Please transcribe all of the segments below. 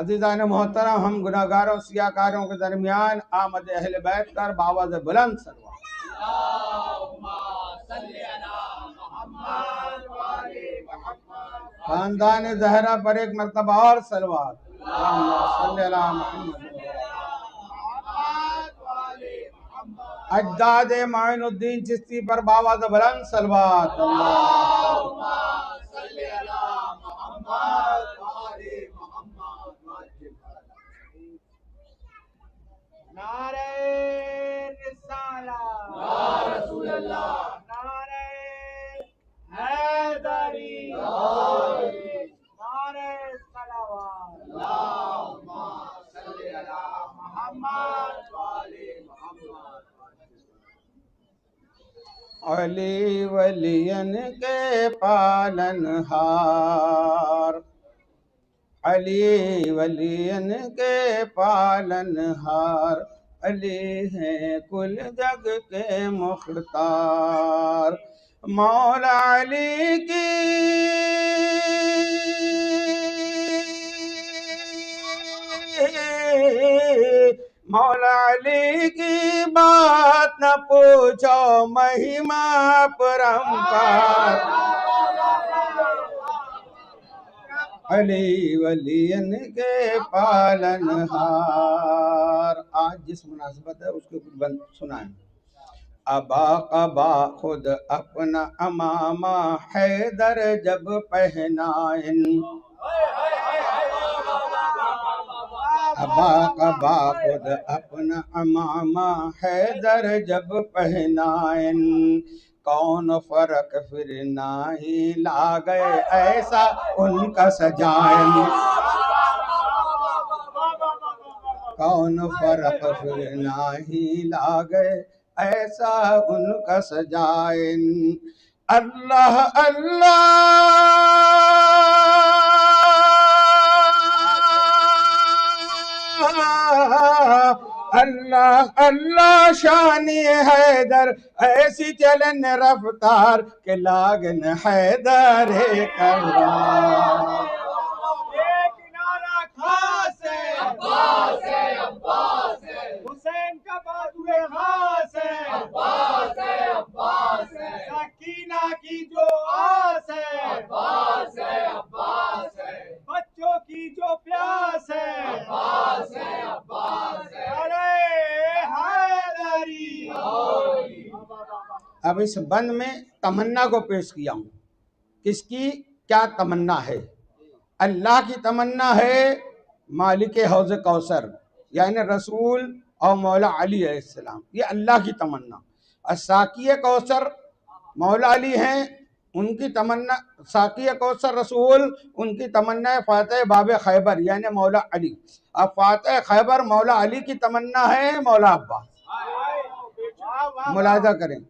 अज़ीज़ान मोहतरम, हम गुनाहगारों सियाकारों के दरमियान आमद अहले बैत कर बावाज़ बुलंद सलवा खानदान ज़हरा पर एक मरतबा और सलवात अजदाद माइनुद्दीन चिश्ती पर बावाज़ बुलंद सलवात। नारे रिसाला या रसूल अल्लाह, नारे हैदरी नारे सलावत अल्लाहुम्मा सल्ली अला मुहम्मद व आले मुहम्मद। अली वलियन के पालनहार, अली वलियन के पालनहार, अली हैं कुल जग के मुख्तार। मौला अली की मौला अली की बात न पूछो, महिमा परम्पार। अली वलियन के पालनहार। आज जिस मुनासिबत है उसके कुछ बंद सुनाएं। अबा कबा खुद अपना अमामा हैदर जब पहनाएं, अबा कबा खुद अपना अमामा हैदर जब पहनाएं, कौन फर्क फिर नाही ला गए ऐसा उनका सजाएं, कौन फर्क फिर नाही ला गए ऐसा उनका सजाएं। अल्लाह अल्लाह अल्लाह अल्लाह शानी हैदर, ऐसी चलन रफ्तार के लागन हैदर करवार। एक नारा खास है अब्बास है, अब्बास है, हुसैन का बहादुर खास है अब्बास है, अब्बास है, सकीना की जो आस है अब्बास है, अब्बास है, बच्चों की जो प्यास है अब्बास है, अब्बास है, अरे हैदरी। अब इस बंद में तमन्ना को पेश किया हूं। किसकी क्या तमन्ना है? अल्लाह की तमन्ना है मालिक हौज कौसर यानी रसूल और मौला अली अलैहिस्सलाम, ये अल्लाह की तमन्ना। और साकिय कौसर मौला अली हैं, उनकी तमन्ना साकिय कौसर रसूल, उनकी तमन्ना है फातह बाब खैबर यानी मौला अली। अब फातह खैबर मौला अली की तमन्ना है मौला अब्बास। मुलाहिजा करें,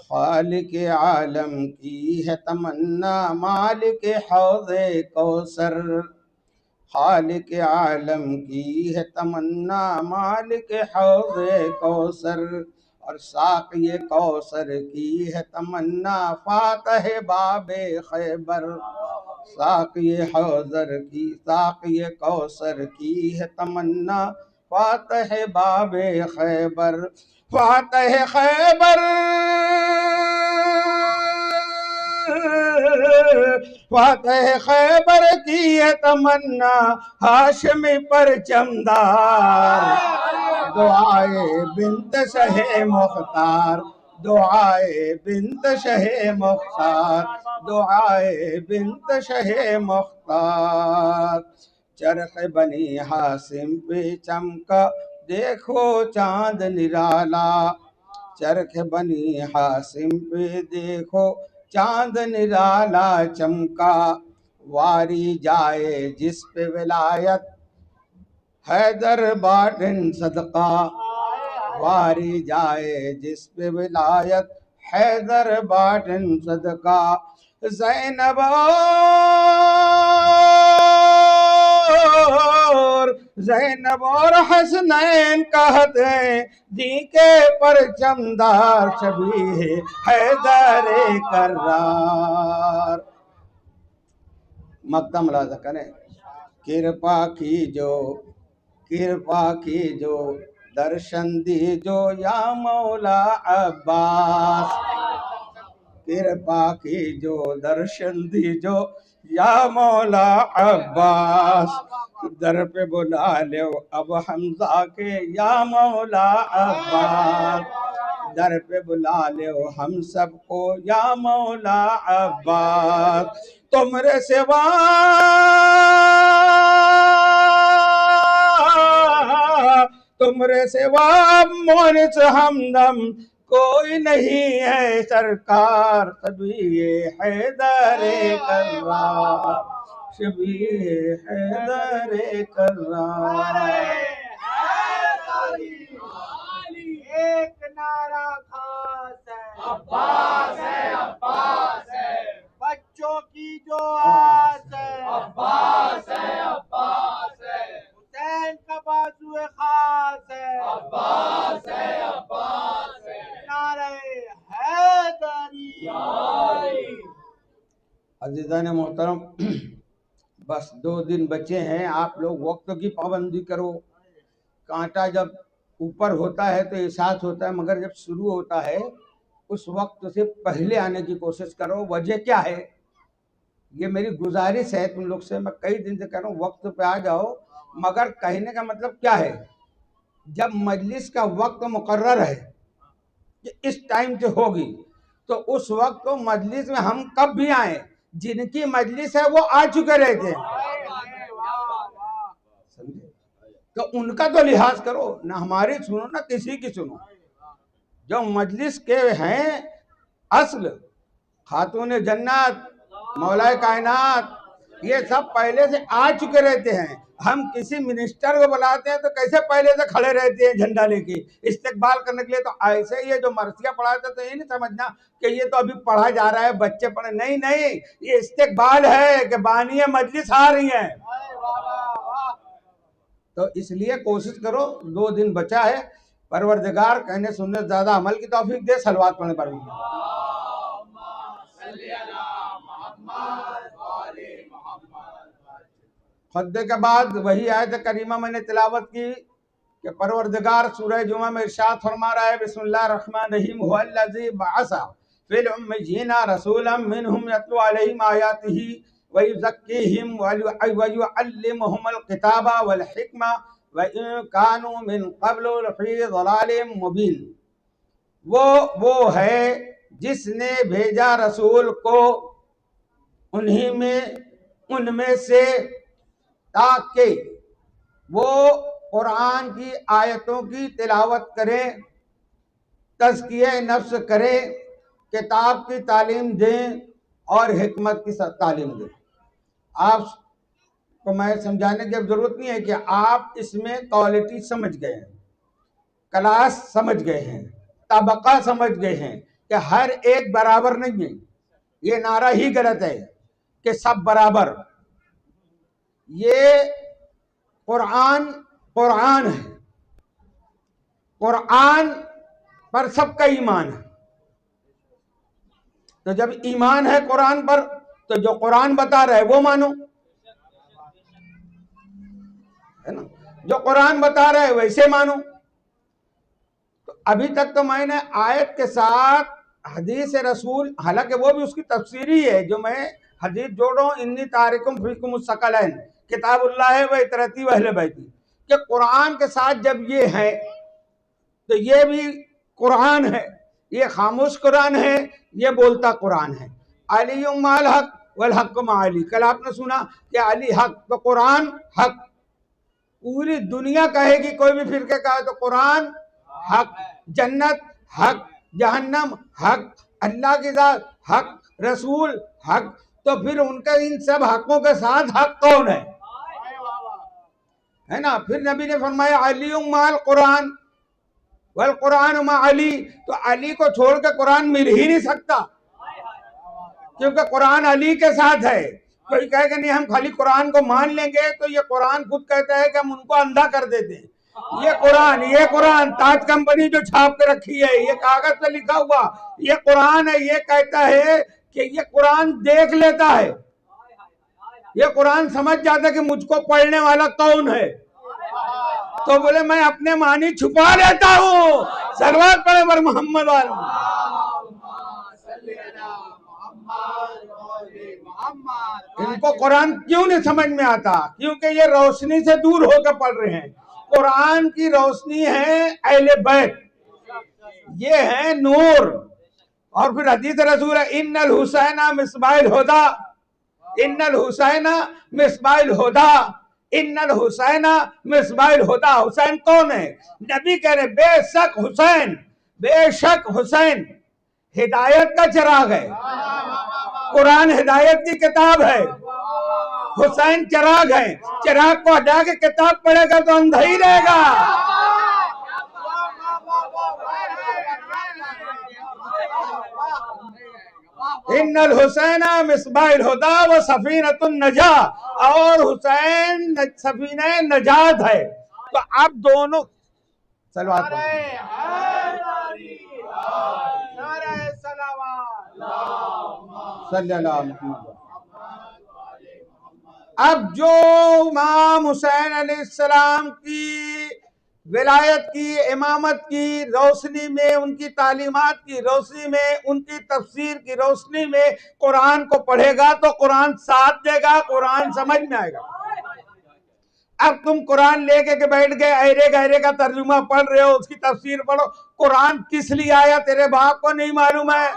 खालिक आलम की है तमन्ना मालिक हौज़े कौसर, खालिक आलम की है तमन्ना मालिक हौज़े कौसर, और साक़िए कौसर की है तमन्ना फातह बाबे खैबर, साक़िए कौसर की है तमन्ना फातह बाबे खैबर, फातह खैबर फातह खैबर की है तमन्ना हाशमी पर चमदार, दुआए बिन्त शहे मुख्तार, दुआए बिन्त शहे मुख्तार, दुआए बिन्त शहे मुख्तार। चरख बनी हासिम पे चमका देखो चांद निराला, चरख बनी हासिम पे देखो चांद निराला चमका, वारी जाए जिस पे विलायत हैदर बाटन सदका, वारी जाए जिस पे विलायत हैदर बाटन सदका। ज़ैनब और हसनैन कहते हैं जी के परचमदार शबीह हैदर कर्रार। मक्ता मुलाज़ा करें, कृपा की जो दर्शन दीजो या मौला अब्बास, कृपा की जो दर्शन दीजो या मौला अब्बास, दर पे बुला लो अब हमजा के या मौला अब्बास, दर पे बुला लो हम सबको या मौला अब्बास। तुमरे सिवा तुमरे सिवा मोनिस हमदम कोई नहीं है सरकार, सभी ये हैदरे कर्रार, सभी ये हैदरे कर्रार। एक नारा खास है, अब्बास है, अब्बास है। बच्चों की जो आस है, अब्बास है, अब्बास है। हुसैन का बाजुए खास है, अब्बास है, अब्बास है। नारे हैदरी। अज़ीज़ान मोहतरम, बस 2 दिन बचे हैं। आप लोग वक्त की पाबंदी करो। कांटा जब ऊपर होता है तो एहसास होता है, मगर जब शुरू होता है उस वक्त से पहले आने की कोशिश करो। वजह क्या है, ये मेरी गुजारिश है तुम लोग से। मैं कई दिन से कह रहा हूँ वक्त पे आ जाओ, मगर कहने का मतलब क्या है, जब मजलिस का वक्त मुकर्रर है कि इस टाइम से होगी, तो उस वक्त तो मजलिस में हम कब भी आए, जिनकी मजलिस है वो आ चुके रहते हैं, समझे? तो उनका तो लिहाज करो ना, हमारी सुनो ना किसी की सुनो। जो मजलिस के हैं असल, खातून जन्नत, मौलाए कायनात, ये सब पहले से आ चुके रहते हैं। हम किसी मिनिस्टर को बुलाते हैं तो कैसे पहले से खड़े रहते हैं झंडा लेके इस्तेकबाल करने के लिए। तो ऐसे ये जो मरसिया पढ़ाते तो ये नहीं समझना कि ये तो अभी पढ़ा जा रहा है, बच्चे पढ़े, नहीं नहीं, ये इस्तेकबाल है कि बानिया मजलिस आ रही है। तो इसलिए कोशिश करो, 2 दिन बचा है। परवरदिगार कहने सुनने ज्यादा अमल की तौफीक दे। सलवात पढ़ने पर खुतबे के बाद वही आयत करीमा मैंने तिलावत की कि परवरदिगार सूरह जुमा में इरशाद फरमा रहा है, बिस्मिल्लाहिर रहमानिर रहीम, हुवल्लज़ी बअसा फिल उम्मिय्यीना रसूलन मिनहुम यतलू अलैहिम आयातिही व युज़क्कीहिम व युअल्लिमुहुमुल किताबा वल हिक्मा व इन कानू मिन क़ब्लु लफ़ी ज़लालिम मुबीन। वो है जिसने भेजा रसूल को उनमें से, ताकि वो कुरान की आयतों की तिलावत करें, तज़किया नफ्स करें, किताब की तालीम दें और हिकमत की तालीम दें। आपको मैं समझाने की अब जरूरत नहीं है कि आप इसमें क्वालिटी समझ गए हैं, क्लास समझ गए हैं, तबका समझ गए हैं कि हर एक बराबर नहीं है। ये नारा ही गलत है कि सब बराबर। ये कुरान है, कुरान पर सबका ईमान है। तो जब ईमान है कुरान पर, तो जो कुरान बता रहा है वो मानो, है ना? जो कुरान बता रहा है वैसे मानो। तो अभी तक तो मैंने आयत के साथ हदीस रसूल, हालांकि वो भी उसकी तफसीरी है, जो मैं हदीस जोड़ रहा हूँ, इन्नी तारिकुम फीकुम सकलैन किताबुल्लाह है व इतरती व अहले बैती, कि कुरान के साथ जब ये है तो ये भी कुरान है, ये खामोश कुरान है, ये बोलता कुरान है। अली माल हक वल हक माली, कल आपने सुना कि अली हक, तो कुरान हक। पूरी दुनिया कहेगी, कोई भी फिरके का है तो कुरान हक, जन्नत हक, जहन्नम हक, अल्लाह की जात हक, रसूल हक। तो फिर उनका इन सब हकों के साथ हक कौन है ना? फिर नबी ने फरमाया अली माल कुरान वल कुरान मा अली, तो अली को छोड़ के कुरान मिल ही नहीं सकता, क्योंकि कुरान अली के साथ है। कोई कहेगा नहीं हम खाली कुरान को मान लेंगे, तो ये कुरान खुद कहता है कि हम उनको अंधा कर देते हैं। ये कुरान ताज कंपनी जो छाप के रखी है, ये कागज पे लिखा हुआ ये कुरान है, ये कहता है कि ये कुरान देख लेता है, ये कुरान समझ जाता है कि मुझको पढ़ने वाला कौन है। तो बोले मैं अपने मानी छुपा लेता हूँ। सलवात पढ़े पर मोहम्मद वाले। इनको कुरान क्यों नहीं समझ में आता? क्योंकि ये रोशनी से दूर होकर पढ़ रहे हैं। कुरान की रोशनी है अहले बैत, ये है नूर। और फिर हदीस रसूल है, इन्नल हुसैना मिसबाइल हुदा, इन्नल हुसैना मिसबाइल हुदा, इन्नल हुसैना मिसबाइल हुदा। हुसैन कौन है? नबी कह रहे बेशक हुसैन हिदायत का चिराग है। कुरान हिदायत की किताब है, हुसैन चिराग है। चिराग को हटा के किताब पढ़ेगा तो अंधा ही रहेगा। इन्नल हुसैना मिसबाइल हुदा व सफीनतुन नजा, और हुसैन सफीना नजात है। तो अब दोनों सलवात अब जो इमाम हुसैन अलैहिस्सलाम की विलायत की, इमामत की रोशनी में, उनकी तालीमात की रोशनी में, उनकी तफसीर की रोशनी में कुरान को पढ़ेगा तो कुरान साथ देगा, कुरान समझ में आएगा। अब तुम कुरान लेके के बैठ गए, अहरे गहरे का तर्जुमा पढ़ रहे हो, उसकी तफसीर पढ़ो। कुरान किस लिए आया तेरे बाप को नहीं मालूम है।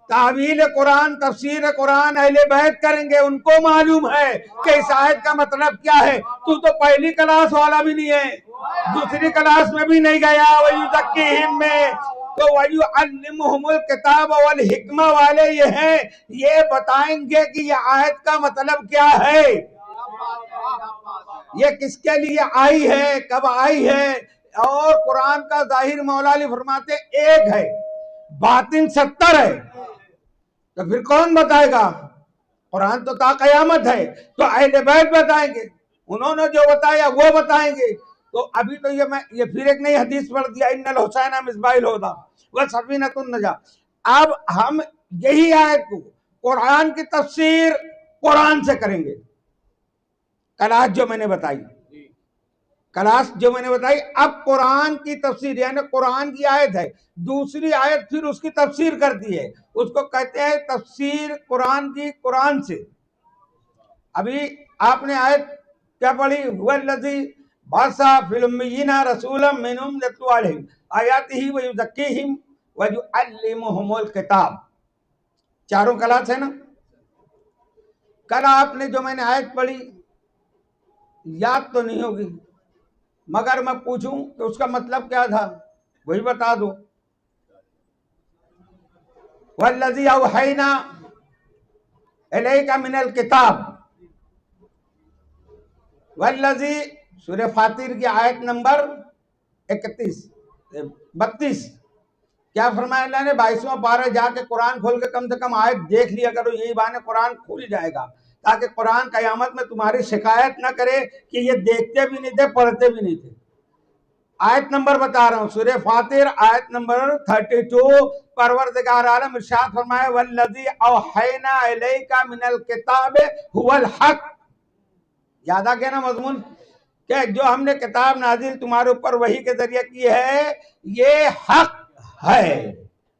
तावील कुरान, तफसीर कुरान अहले बैत करेंगे, उनको मालूम है कि इस आयत का मतलब क्या है। तू तो पहली क्लास वाला भी नहीं है, दूसरी क्लास में भी नहीं गया। वयुज़क्कीहिम में तो वयुअल्लिमुहुमुल किताब वल हिकमा वाले ये हैं, ये बताएंगे कि ये आयत का मतलब क्या है, ये किसके लिए आई है, कब आई है। और कुरान का जाहिर मौला अली फरमाते एक है, बातिन 70 है। तो फिर कौन बताएगा? कुरान तो ता कयामत है, तो अहले बैत बताएंगे, उन्होंने जो बताया वो बताएंगे। तो अभी तो ये फिर एक नई हदीस पढ़ दिया, इन्नल हुसैना मिसबाइल हुदा व सफीनतुन नजा। अब हम यही आयत को कुरान की तफसीर कुरान से करेंगे। क्लास जो मैंने बताई, अब कुरान की तफसीर, यानी कुरान की आयत है, दूसरी आयत फिर उसकी तफसीर करती है, उसको कहते हैं तफसीर कुरान की कुरान से। अभी आपने आयत क्या पढ़ी? हुवल्लज़ी बासा फिल उम्मिय्यीना रसूलन मिनहुम यतलू अलैहिम आयातिही व युज़क्कीहिम व युअल्लिमुहुमुल किताब। चारों क्लास है ना। कल आपने जो मैंने आयत पढ़ी याद तो नहीं होगी, मगर मैं पूछूं तो उसका मतलब क्या था वही बता दो। वल्लज़ी औहैना इलैका मिनल किताब, वल्लज़ी सूरह फातिर की आयत नंबर 32 क्या फरमाया अल्लाह ने? 22वां पारा जाके कुरान खोल के कम से कम आयत देख लिया करो, यही बहाने कुरान खुल जाएगा, ताकि कुरान कयामत में तुम्हारी शिकायत ना करे कि ये देखते भी नहीं थे, पढ़ते भी नहीं थे। आयत नंबर बता रहा हूं, सूरह फातिर आयत नंबर 32। परवरदिगार आलम इरशाद फरमाए वल्लज़ी औहैना इलैका मिनल किताब हुवल हक। याद आ गया ना मजमून, कि जो हमने किताब नाजिल तुम्हारे ऊपर वही के जरिए की है, ये हक है।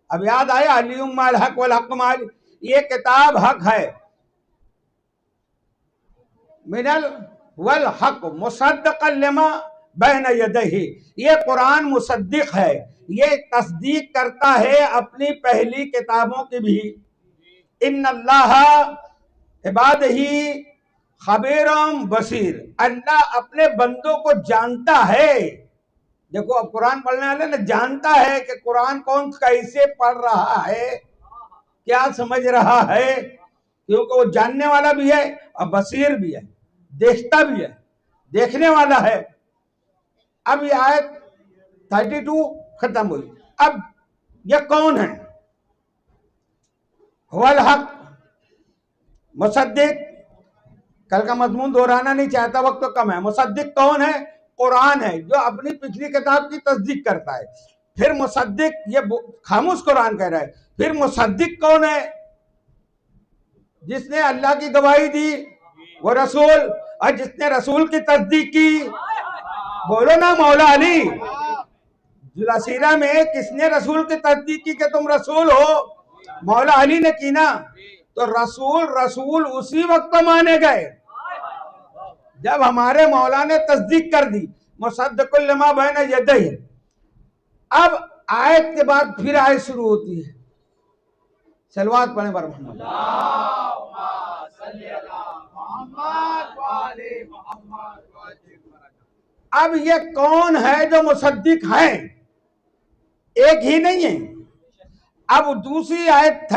अब याद आया, अलियुम माल हक वल हक माल, ये किताब हक है। मिनल वल हक मुसद्दिक़न लिमा बैन यदैहि, ये कुरान मुसद्दिक है, ये तस्दीक करता है अपनी पहली किताबों की भी। इन्नल्लाह इबादिही खबीरम बसीर, अल्लाह अपने बंदों को जानता है। देखो अब कुरान पढ़ने वाले ना जानता है कि कुरान कौन कैसे पढ़ रहा है, क्या समझ रहा है, क्योंकि वो जानने वाला भी है और बसीर भी है, देखता भी है, देखने वाला है। अब ये आयत 32 खत्म हुई। अब ये कौन है? हुवल हक मुसद्दिक, कल का मजमून दोहराना नहीं चाहता, वक्त तो कम है। मुसद्दिक कौन है? कुरान है, जो अपनी पिछली किताब की तस्दीक करता है। फिर मुसद्दिक, ये खामोश कुरान कह रहा है। फिर मुसद्दिक कौन है? जिसने अल्लाह की गवाही दी, वो रसूल, और जिसने रसूल की तस्दीक की। बोलो ना मौला अली। जुलासीरा में किसने रसूल की तस्दीक की कि तुम रसूल हो? मौला अली ने की ना। तो रसूल उसी वक्त माने गए जब हमारे मौला ने तस्दीक कर दी, मुसद्दिक़ुल लिमा बैन यदैहि। अब आयत के बाद फिर आयत शुरू होती है, सलवात पढ़े बर मोहम्मद। अब ये कौन है जो मुसद्दिक है? एक ही नहीं है। अब दूसरी आयत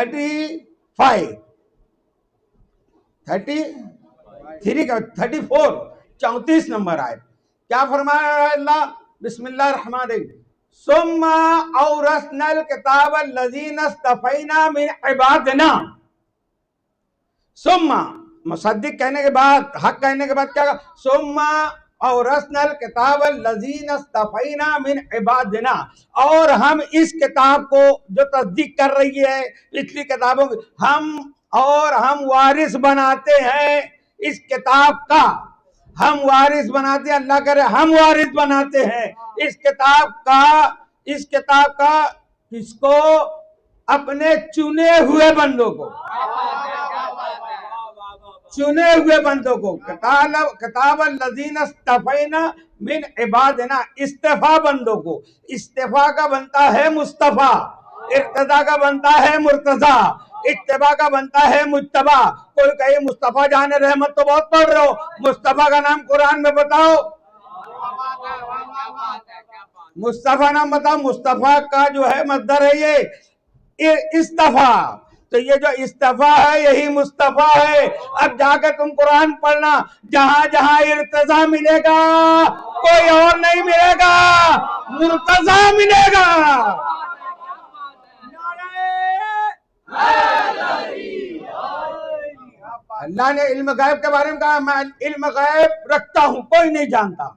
34 नंबर आयत क्या फरमाया अल्लाह? बिस्मिल्लाह रहमान रहीम। सुम्मा औरसनल किताब लजीन इस्तफैना मिन इबादिना। सुम्मा मुसद्दिक कहने के बाद, हक कहने के बाद क्या कहा? सुम्मा औरसनल किताब लजीन इस्तफैना मिन इबादिना। और हम इस किताब को जो तस्दीक कर रही है पिछली किताबों की, हम वारिस बनाते हैं इस किताब का। हम वारिस बनाते हैं, अल्लाह करे हम वारिस बनाते हैं इस किताब का किसको? अपने चुने हुए बंदों को। चुने हुए बंदों को। किताब लजीन इस्तफैना मिन इबादिना, इस्तेफा बंदों को। इस्तेफा का बनता है मुस्तफा, इर्तदा का बनता है मुर्तजा, इत्तबा का बनता है मुज्तबा। कोई कहे मुस्तफा जान रहमत तो बहुत पढ़ रहे हो, मुस्तफा का नाम कुरान में बताओ, मुस्तफा नाम बताओ। मुस्तफा का जो है मस्दर है ये इस्तफा। तो ये जो इस्तफा है यही मुस्तफा है। अब जाकर तुम कुरान पढ़ना, जहां जहां इर्तजा मिलेगा कोई और नहीं मिलेगा, मुर्तजा मिलेगा। अल्लाह ने इल्म गैब के बारे में कहा, मैं इल्म गैब रखता हूं, कोई नहीं जानता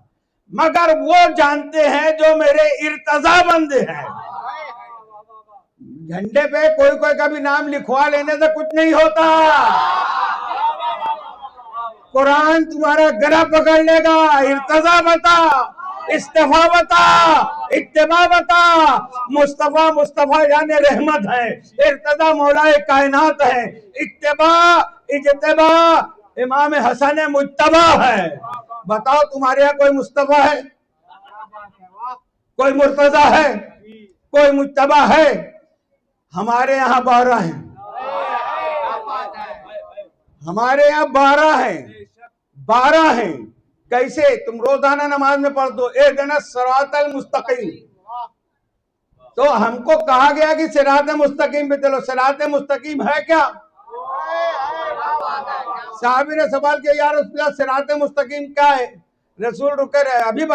मगर वो जानते हैं जो मेरे इर्तजा बंदे हैं। झंडे पे कोई का भी नाम लिखवा लेने से कुछ नहीं होता। कुरान तुम्हारा गला पकड़ लेगा। इर्तजा बता, इस्तेफा बता, इत्तिबा बता। मुस्तफा यानी रहमत है, इर्तजा मौलाए कायनात है, इत्तिबा इज्तिबा इमाम हसन मुज्तबा है। बताओ तुम्हारे यहाँ कोई मुस्तफा है, कोई मुर्तजा है, कोई मुज्तबा है? हमारे यहाँ 12 हैं, हमारे यहाँ 12 हैं, 12 हैं। कैसे? तुम रोजाना नमाज में पढ़ दो इहदिना सिरातल मुस्तकीम। तो हमको कहा गया कि सिरात मुस्तकीम पे चलो। सिरात मुस्तकीम है क्या? साहबी ने सवाल किया, यार रसूलुल्लाह सिरात मुस्तकीम क्या है? रसूल रुके रहे, अभी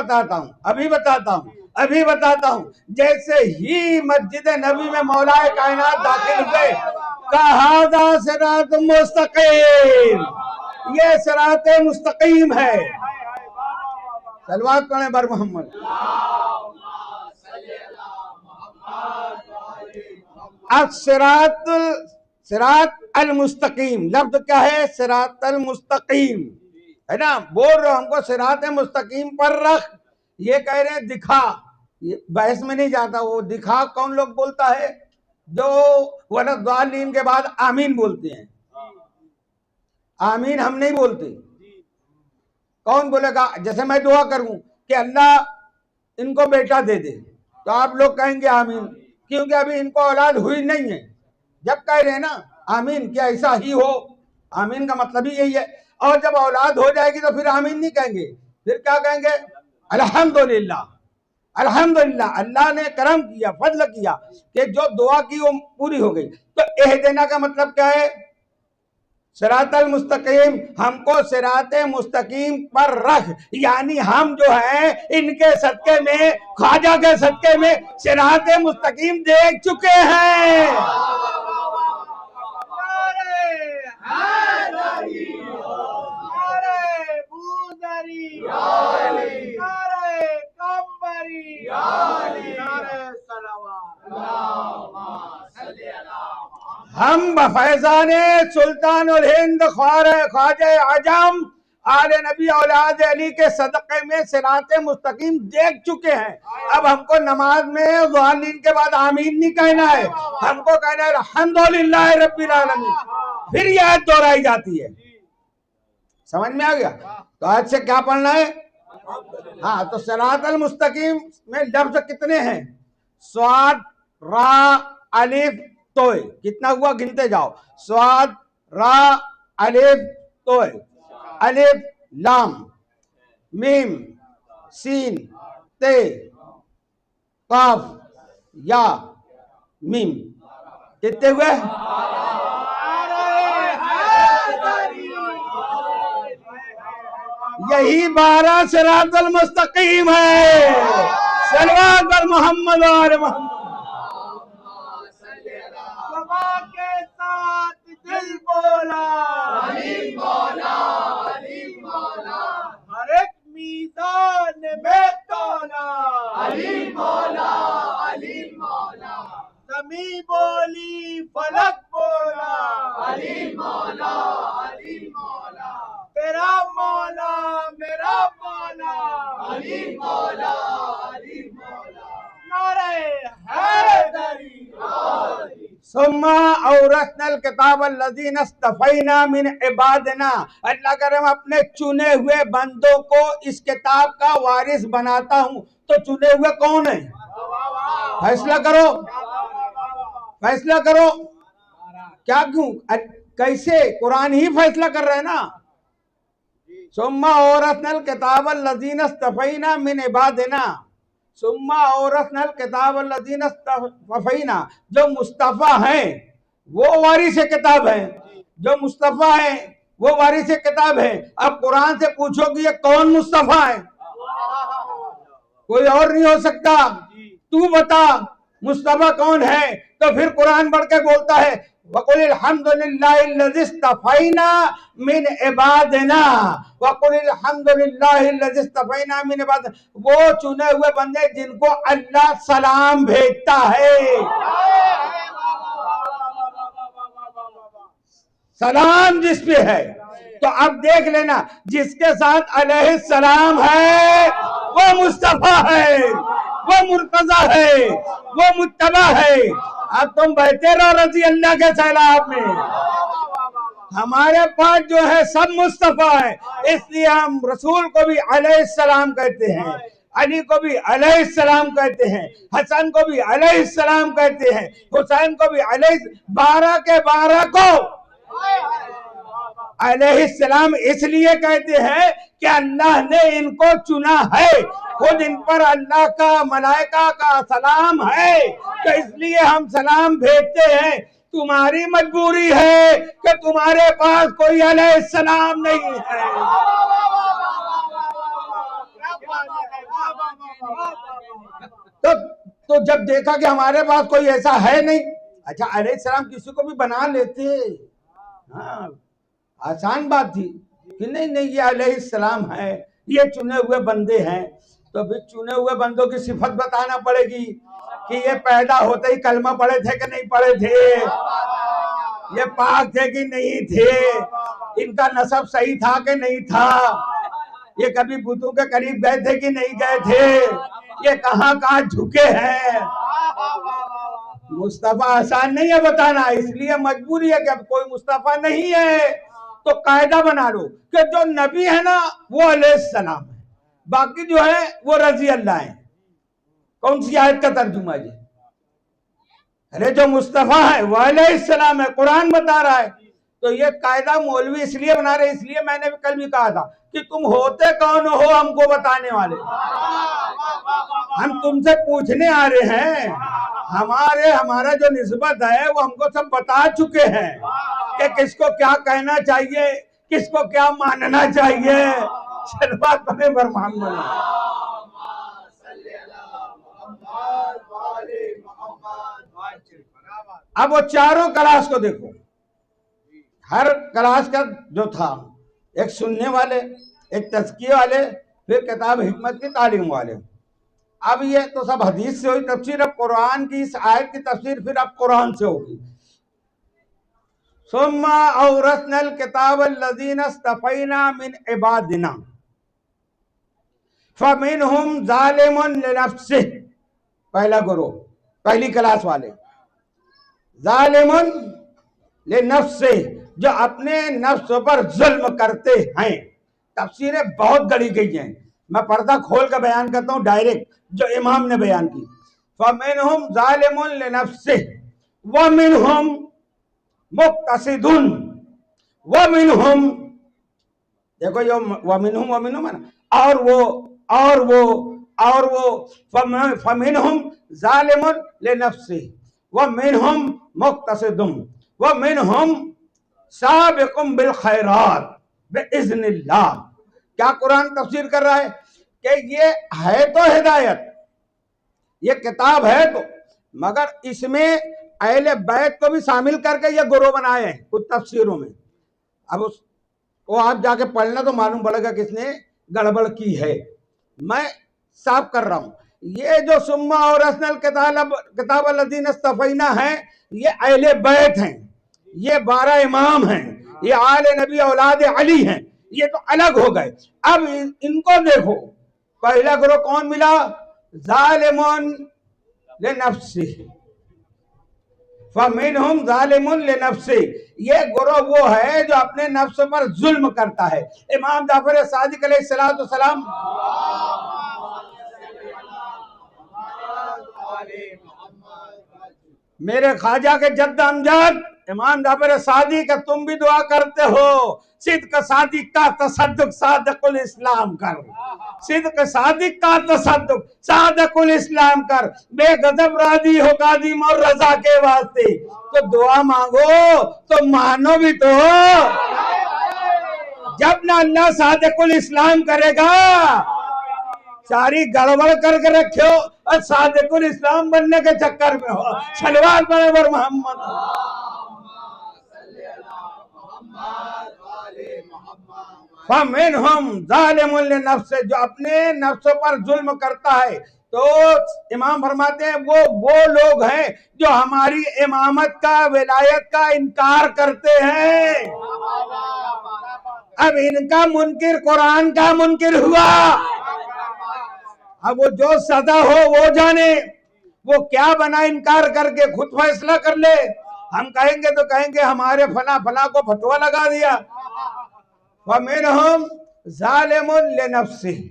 बताता हूँ। जैसे ही मस्जिद नबी में मौलाए कायनात दाखिल हुए, कहा सिरात मुस्तकीम, ये सिरात मुस्तकीम है। सलवात पढ़े बर मोहम्मद। सिरात अल मुस्तकीम लफ्ज क्या है? सिरात अल मुस्तकीम है ना। बोल रहे हो हमको सिरात मुस्तकीम पर रख, ये कह रहे हैं दिखा। ये बहस में नहीं जाता। वो दिखा कौन लोग बोलता है? जो वलद्दालीन के बाद आमीन बोलते हैं। आमीन हम नहीं बोलते। कौन बोलेगा? जैसे मैं दुआ करूं कि अल्लाह इनको बेटा दे दे, तो आप लोग कहेंगे आमीन, क्योंकि अभी इनको औलाद हुई नहीं है। जब कह रहे हैं ना आमीन, क्या ऐसा ही हो, आमीन का मतलब ही यही है। और जब औलाद हो जाएगी तो फिर आमीन नहीं कहेंगे, फिर क्या कहेंगे? अल्हम्दुलिल्लाह। अल्हम्दुलिल्लाह, अल्लाह ने करम किया, फजल किया कि जो दुआ की वो पूरी हो गई। तो एहदेना का मतलब क्या है? सिरातल मुस्तकीम, हमको सिरात मुस्तकीम पर रख, यानी हम जो है इनके सदके में, ख्वाजा के सदके में सिरात मुस्तकीम देख चुके हैं। हम बफैजाने सुल्तान उल हिंद ख्वाजा आजम आले नबी औलाद अली के सदक़े में सिरात मुस्तकीम देख चुके हैं। अब हमको नमाज में ज़ालिन के बाद आमीन नहीं कहना है, हमको कहना है अल्हम्दुलिल्लाह रब्बिल आलमीन। फिर यह आयत दोहराई जाती है। समझ में आ गया? तो आज से क्या पढ़ना है? हाँ, तो सिरातल मुस्तकीम में लफ्ज कितने हैं? स्वाद, रा, अलिफ, तोय। कितना हुआ? गिनते जाओ। स्वाद, रा, अलिफ, तोय। अलिफ लाम मीम सीन ते काफ या मीम। कितने हुए? यही 12 सिरातुल मुस्तकीम है। सल्लल्लाहु अलैहि मोहम्मद और मोहम्मद। सभा के साथ दिल बोला अली मौला हर एक मीज़ान में तोला अली मौला ज़मीं बोली फलक बोला अली मौला तेरा मौला मेरा मौला अली मौला नारे हैदरी सुम्मा औरसनल किताब अल्लज़ीना इस्तफ़ैना मिन इबादिना। अल्लाह करे मैं अपने चुने हुए बंदों को इस किताब का वारिस बनाता हूँ। तो चुने हुए कौन है? फैसला करो, फैसला करो। क्या क्यों कैसे? कुरान ही फैसला कर रहे हैं ना। सुम्मा औरसनल किताब अल्लज़ीना इस्तफ़ैना मिन इबादिना। सुम्मा औरसनल किताब अल्लज़ीना इस्तफ़ैना। जो मुस्तफ़ा हैं वो वारिस किताब है। जो मुस्तफ़ा है वो वारिस किताब है। अब कुरान से पूछो कि ये कौन मुस्तफ़ा है? कोई और नहीं हो सकता। तू बता मुस्तफ़ा कौन है? तो फिर कुरान बढ़ के बोलता है वक़ुलिल हम्दुलिल्लाहिल्लज़ी इस्तफ़ैना मिन इबादिना वक़ुलिल हम्दुलिल्लाहिल्लज़ी इस्तफ़ैना मिन इबादिना। वो चुने हुए बंदे जिनको अल्लाह सलाम भेजता है। सलाम जिस पे है। तो अब देख लेना जिसके साथ अलैहिस्सलाम है वो मुस्तफ़ा है, वो मुर्तज़ा है, वो मुत्तबा है। अब तुम बैठे रहो रज़ी अल्लाह के सैलाब में। हमारे पास जो है सब मुस्तफ़ा है, इसलिए हम रसूल को भी अलैहिस्सलाम कहते हैं, अली को भी अलैहिस्सलाम कहते हैं, हसन को भी अलैहिस्सलाम कहते हैं, हुसैन को भी 12 के 12 को अलैहिस्सलाम इसलिए कहते हैं कि अल्लाह ने इनको चुना है। खुद इन पर अल्लाह का मलाइका का सलाम है, तो इसलिए हम सलाम भेजते हैं। तुम्हारी मजबूरी है कि तुम्हारे पास कोई अलैहिस्सलाम नहीं है। तो जब देखा कि हमारे पास कोई ऐसा है नहीं, अच्छा अलैहिस्सलाम किसी को भी बना लेते। हाँ, आसान बात थी कि नहीं नहीं ये अलैहिस्सलाम है, ये चुने हुए बंदे हैं। तो फिर चुने हुए बंदों की सिफत बताना पड़ेगी कि ये पैदा होते ही कलमा पढ़े थे कि नहीं पढ़े थे, ये पाक थे कि नहीं थे, इनका नसब सही था कि नहीं था, ये कभी बुतों के करीब गए थे कि नहीं गए थे, ये कहाँ कहाँ झुके हैं। मुस्तफा आसान नहीं है बताना, इसलिए मजबूरी है कि अब कोई मुस्तफा नहीं है तो कायदा बना लो कि जो नबी है ना वो अलैहिस्सलाम है, बाकी जो है वो रजी अल्लाह है। कौन सी आयत का तर्जुमा जी? अरे जो मुस्तफा है वो अलैहिस्सलाम है, कुरान बता रहा है। तो ये कायदा मौलवी इसलिए बना रहे, इसलिए मैंने कल भी कहा था कि तुम होते कौन हो हमको बताने वाले। हम तुमसे पूछने आ रहे हैं, हमारा जो निस्बत है वो हमको सब बता चुके हैं कि किसको क्या कहना चाहिए, किसको क्या मानना चाहिए। शर्बात बने बरमान बने। अब वो चारों क्लास को देखो, हर क्लास का जो था, एक सुनने वाले, एक तज़किये वाले, फिर किताब हिकमत की तालीम वाले। अब ये तो सब हदीस से हुई तफसीर, अब कुरान की इस आयत की तफसीर फिर अब कुरान से होगी। सुम्मा औरसनल किताब अल्लज़ीना इस्तफ़ैना मिन इबादिना फमिनहुम ज़ालिमुन लिनफ्सिह। पहला गुरु, पहली क्लास वाले, ज़ालिमुन लिनफ्सिह, जो अपने नफ्स पर जुल्म करते हैं। तफसीरें बहुत गढ़ी गई हैं, मैं पर्दा खोल कर बयान करता हूँ डायरेक्ट जो इमाम ने बयान की। फमिनहुम ज़ालिमुन लिनफ्सिह व मिनहुम मुक़्तसिदुन व मिनहुम देखो ये वमिनहुम है ना, और वो फमिनहुम जालिमुन लिनफ्सी व मिनहुम मुक्तसिदुम व मिनहुम साबिकुम बिल खैरात बिइज़्निल्लाह। क्या कुरान तफसीर कर रहा है कि ये है तो हिदायत, ये किताब है तो, मगर इसमें अहले बैत को भी शामिल करके ये गुरु बनाए हैं कुछ तफसीरों में। अब उस वो आप जाके पढ़ना तो मालूम पड़ेगा किसने गड़बड़ की है। मैं साफ कर रहा हूं, ये जो सुम्मा और असनल किताब लदीन इस्तफैना है, ये अहले बैत हैं, ये 12 इमाम हैं, ये आले नबी औलाद अली हैं, ये तो अलग हो गए। अब इनको देखो, पहला गुरु कौन मिला? जालिमुन लिनफ्सिही फमिनहुम जालिमुन लिनफ्सिही, ये गुरु वो है जो अपने नफ्स पर जुल्म करता है। इमाम जाफर सादिक अलैहिस्सलातु सलाम मेरे ख्वाजा के जद्द अमजद इमाम जाफर सादिक, तुम भी दुआ करते हो, सिद्क सादिक का तसद्दुक सादकुल इस्लाम कर, सिद्क सादिक का तसद्दुक सादकुल इस्लाम कर, बेगजब राजी हो कादिम और रजा के वास्ते। तो दुआ मांगो तो मानो भी तो, जब ना अल्लाह सादकुल इस्लाम करेगा, सारी गड़बड़ करके रखे हो और सादिकुल इस्लाम बनने के चक्कर में हो। सलवात पर मोहम्मद। फमिनहुम जालिमुन लिनफ्सिही, जो अपने नफ्स पर जुल्म करता है। तो इमाम फरमाते हैं वो लोग हैं जो हमारी इमामत का, विलायत का इनकार करते हैं। अब इनका मुनकिर कुरान का मुनकिर हुआ। अब वो जो सदा हो वो जाने, वो क्या बना इनकार करके, खुद फैसला कर ले। हम कहेंगे तो कहेंगे हमारे फला फला को फतवा लगा दिया। वमिनहुम जालिमुन लिनफ्सिही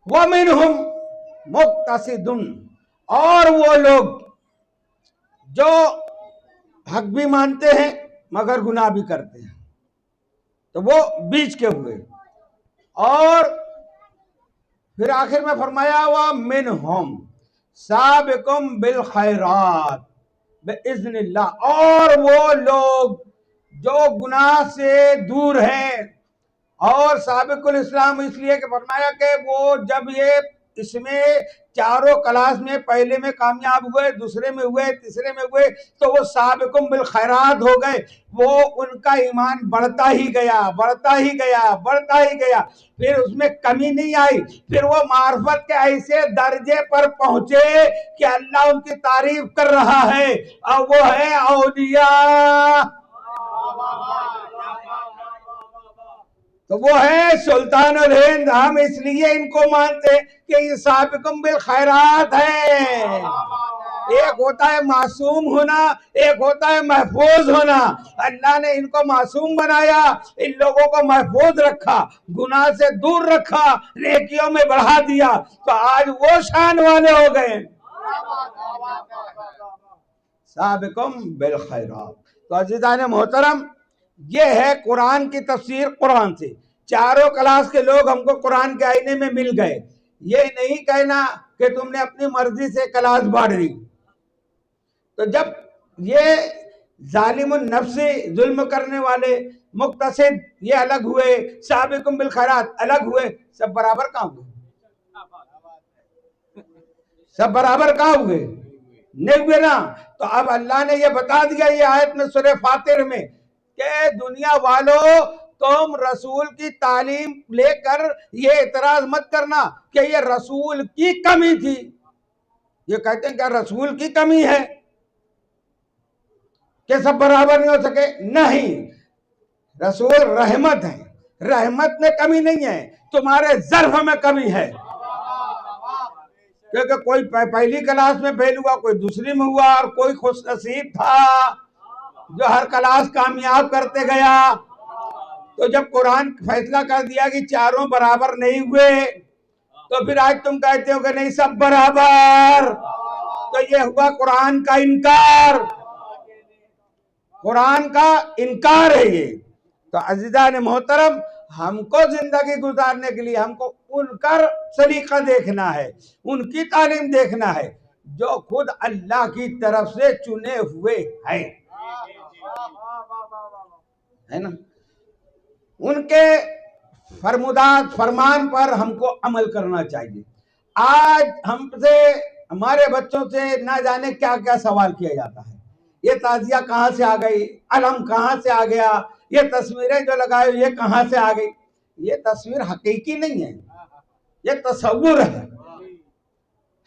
वमिनहुम मुक्तसिदुन, और वो लोग जो हक भी मानते हैं मगर गुनाह भी करते हैं, तो वो बीच के हुए। और फिर आखिर में फरमाया हुआ मिनहुम साबिकुम बिल खैरात बिइज़्निल्लाह, और वो लोग जो गुनाह से दूर हैं। और साबिकुल इस्लाम इसलिए कि फरमाया कि वो जब ये इसमें चारों क्लास में, पहले में कामयाब हुए, दूसरे में हुए, तीसरे में हुए, तो वो साबिकुम बिल खैरात हो गए। वो उनका ईमान बढ़ता ही गया, बढ़ता ही गया, बढ़ता ही गया, फिर उसमें कमी नहीं आई। फिर वो मार्फत के ऐसे दर्जे पर पहुंचे कि अल्लाह उनकी तारीफ कर रहा है, और वो है औलिया। तो वो है सुल्तानुल हिंद। हम इसलिए इनको मानते हैं कि ये साबिकुम बिल खैरात है। एक होता है मासूम होना, एक होता है महफूज होना। अल्लाह ने इनको मासूम बनाया, इन लोगों को महफूज रखा, गुनाह से दूर रखा, नेकियों में बढ़ा दिया, तो आज वो शान वाले हो गए। साबिकुम बिल खैरात। तो अज़ीज़ान मोहतरम, ये है कुरान की तफसीर कुरान से। चारों क्लास के लोग हमको कुरान के आईने में मिल गए। ये नहीं कहना कि तुमने अपनी मर्जी से क्लास बांट दी। तो जब ये जालिमुन नफ्सी, जुल्म करने वाले, मुक्तसिद ये अलग हुए, साबिकुम बिल खैरात अलग हुए, सब बराबर कहाँ हुए? सब बराबर कहाँ हुए? नहीं हुए ना। तो अब अल्लाह ने ये बता दिया ये आयत में सूरह फातिर में कि दुनिया वालों, तुम रसूल की तालीम लेकर ये इतराज मत करना कि ये रसूल की कमी थी। ये कहते हैं क्या रसूल की कमी है कि सब बराबर नहीं हो सके? नहीं, रसूल रहमत है, रहमत में कमी नहीं है, तुम्हारे ज़र्फ में कमी है। क्योंकि कोई पहली क्लास में फेल हुआ, कोई दूसरी में हुआ, और कोई खुश नसीब था जो हर क्लास कामयाब करते गया। तो जब कुरान फैसला कर दिया कि चारों बराबर नहीं हुए, तो फिर आज तुम कहते हो कि नहीं सब बराबर। तो ये हुआ कुरान का इनकार, कुरान का इनकार है ये। तो अज़ीज़ान मोहतरम, हमको जिंदगी गुजारने के लिए हमको उनका सलीका देखना है, उनकी तालीम देखना है जो खुद अल्लाह की तरफ से चुने हुए है ना। उनके फरमुदात फरमान पर हमको अमल करना चाहिए। आज हमसे हमारे बच्चों से ना जाने क्या क्या सवाल किया जाता है, ये ताजिया कहाँ से आ गई, अलम कहाँ से आ गया, ये तस्वीरें जो लगाए ये कहाँ से आ गई। ये तस्वीर हकीकी नहीं है, ये तस्वुर है।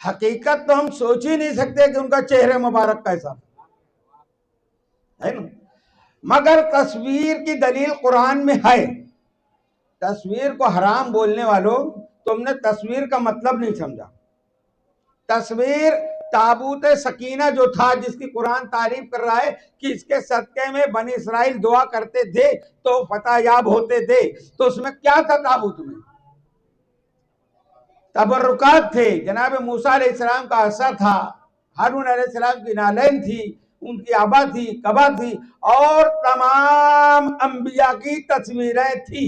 हकीकत तो हम सोच ही नहीं सकते कि उनका चेहरे मुबारक कैसा है ना। मगर तस्वीर की दलील कुरान में है। तस्वीर को हराम बोलने वालों, तुमने तस्वीर का मतलब नहीं समझा। तस्वीर ताबूत सकीना जो था, जिसकी कुरान तारीफ कर रहा है कि इसके सदके में बनी इसराइल दुआ करते थे तो फतहयाब होते थे, तो उसमें क्या था? ताबूत में तबरुकात थे, जनाब मूसा अलैहिस्सलाम का असर था, हारून अलैहिस्सलाम की नालैन थी, उनकी आबा थी, कबा थी, और तमाम अंबिया की तस्वीरें थी।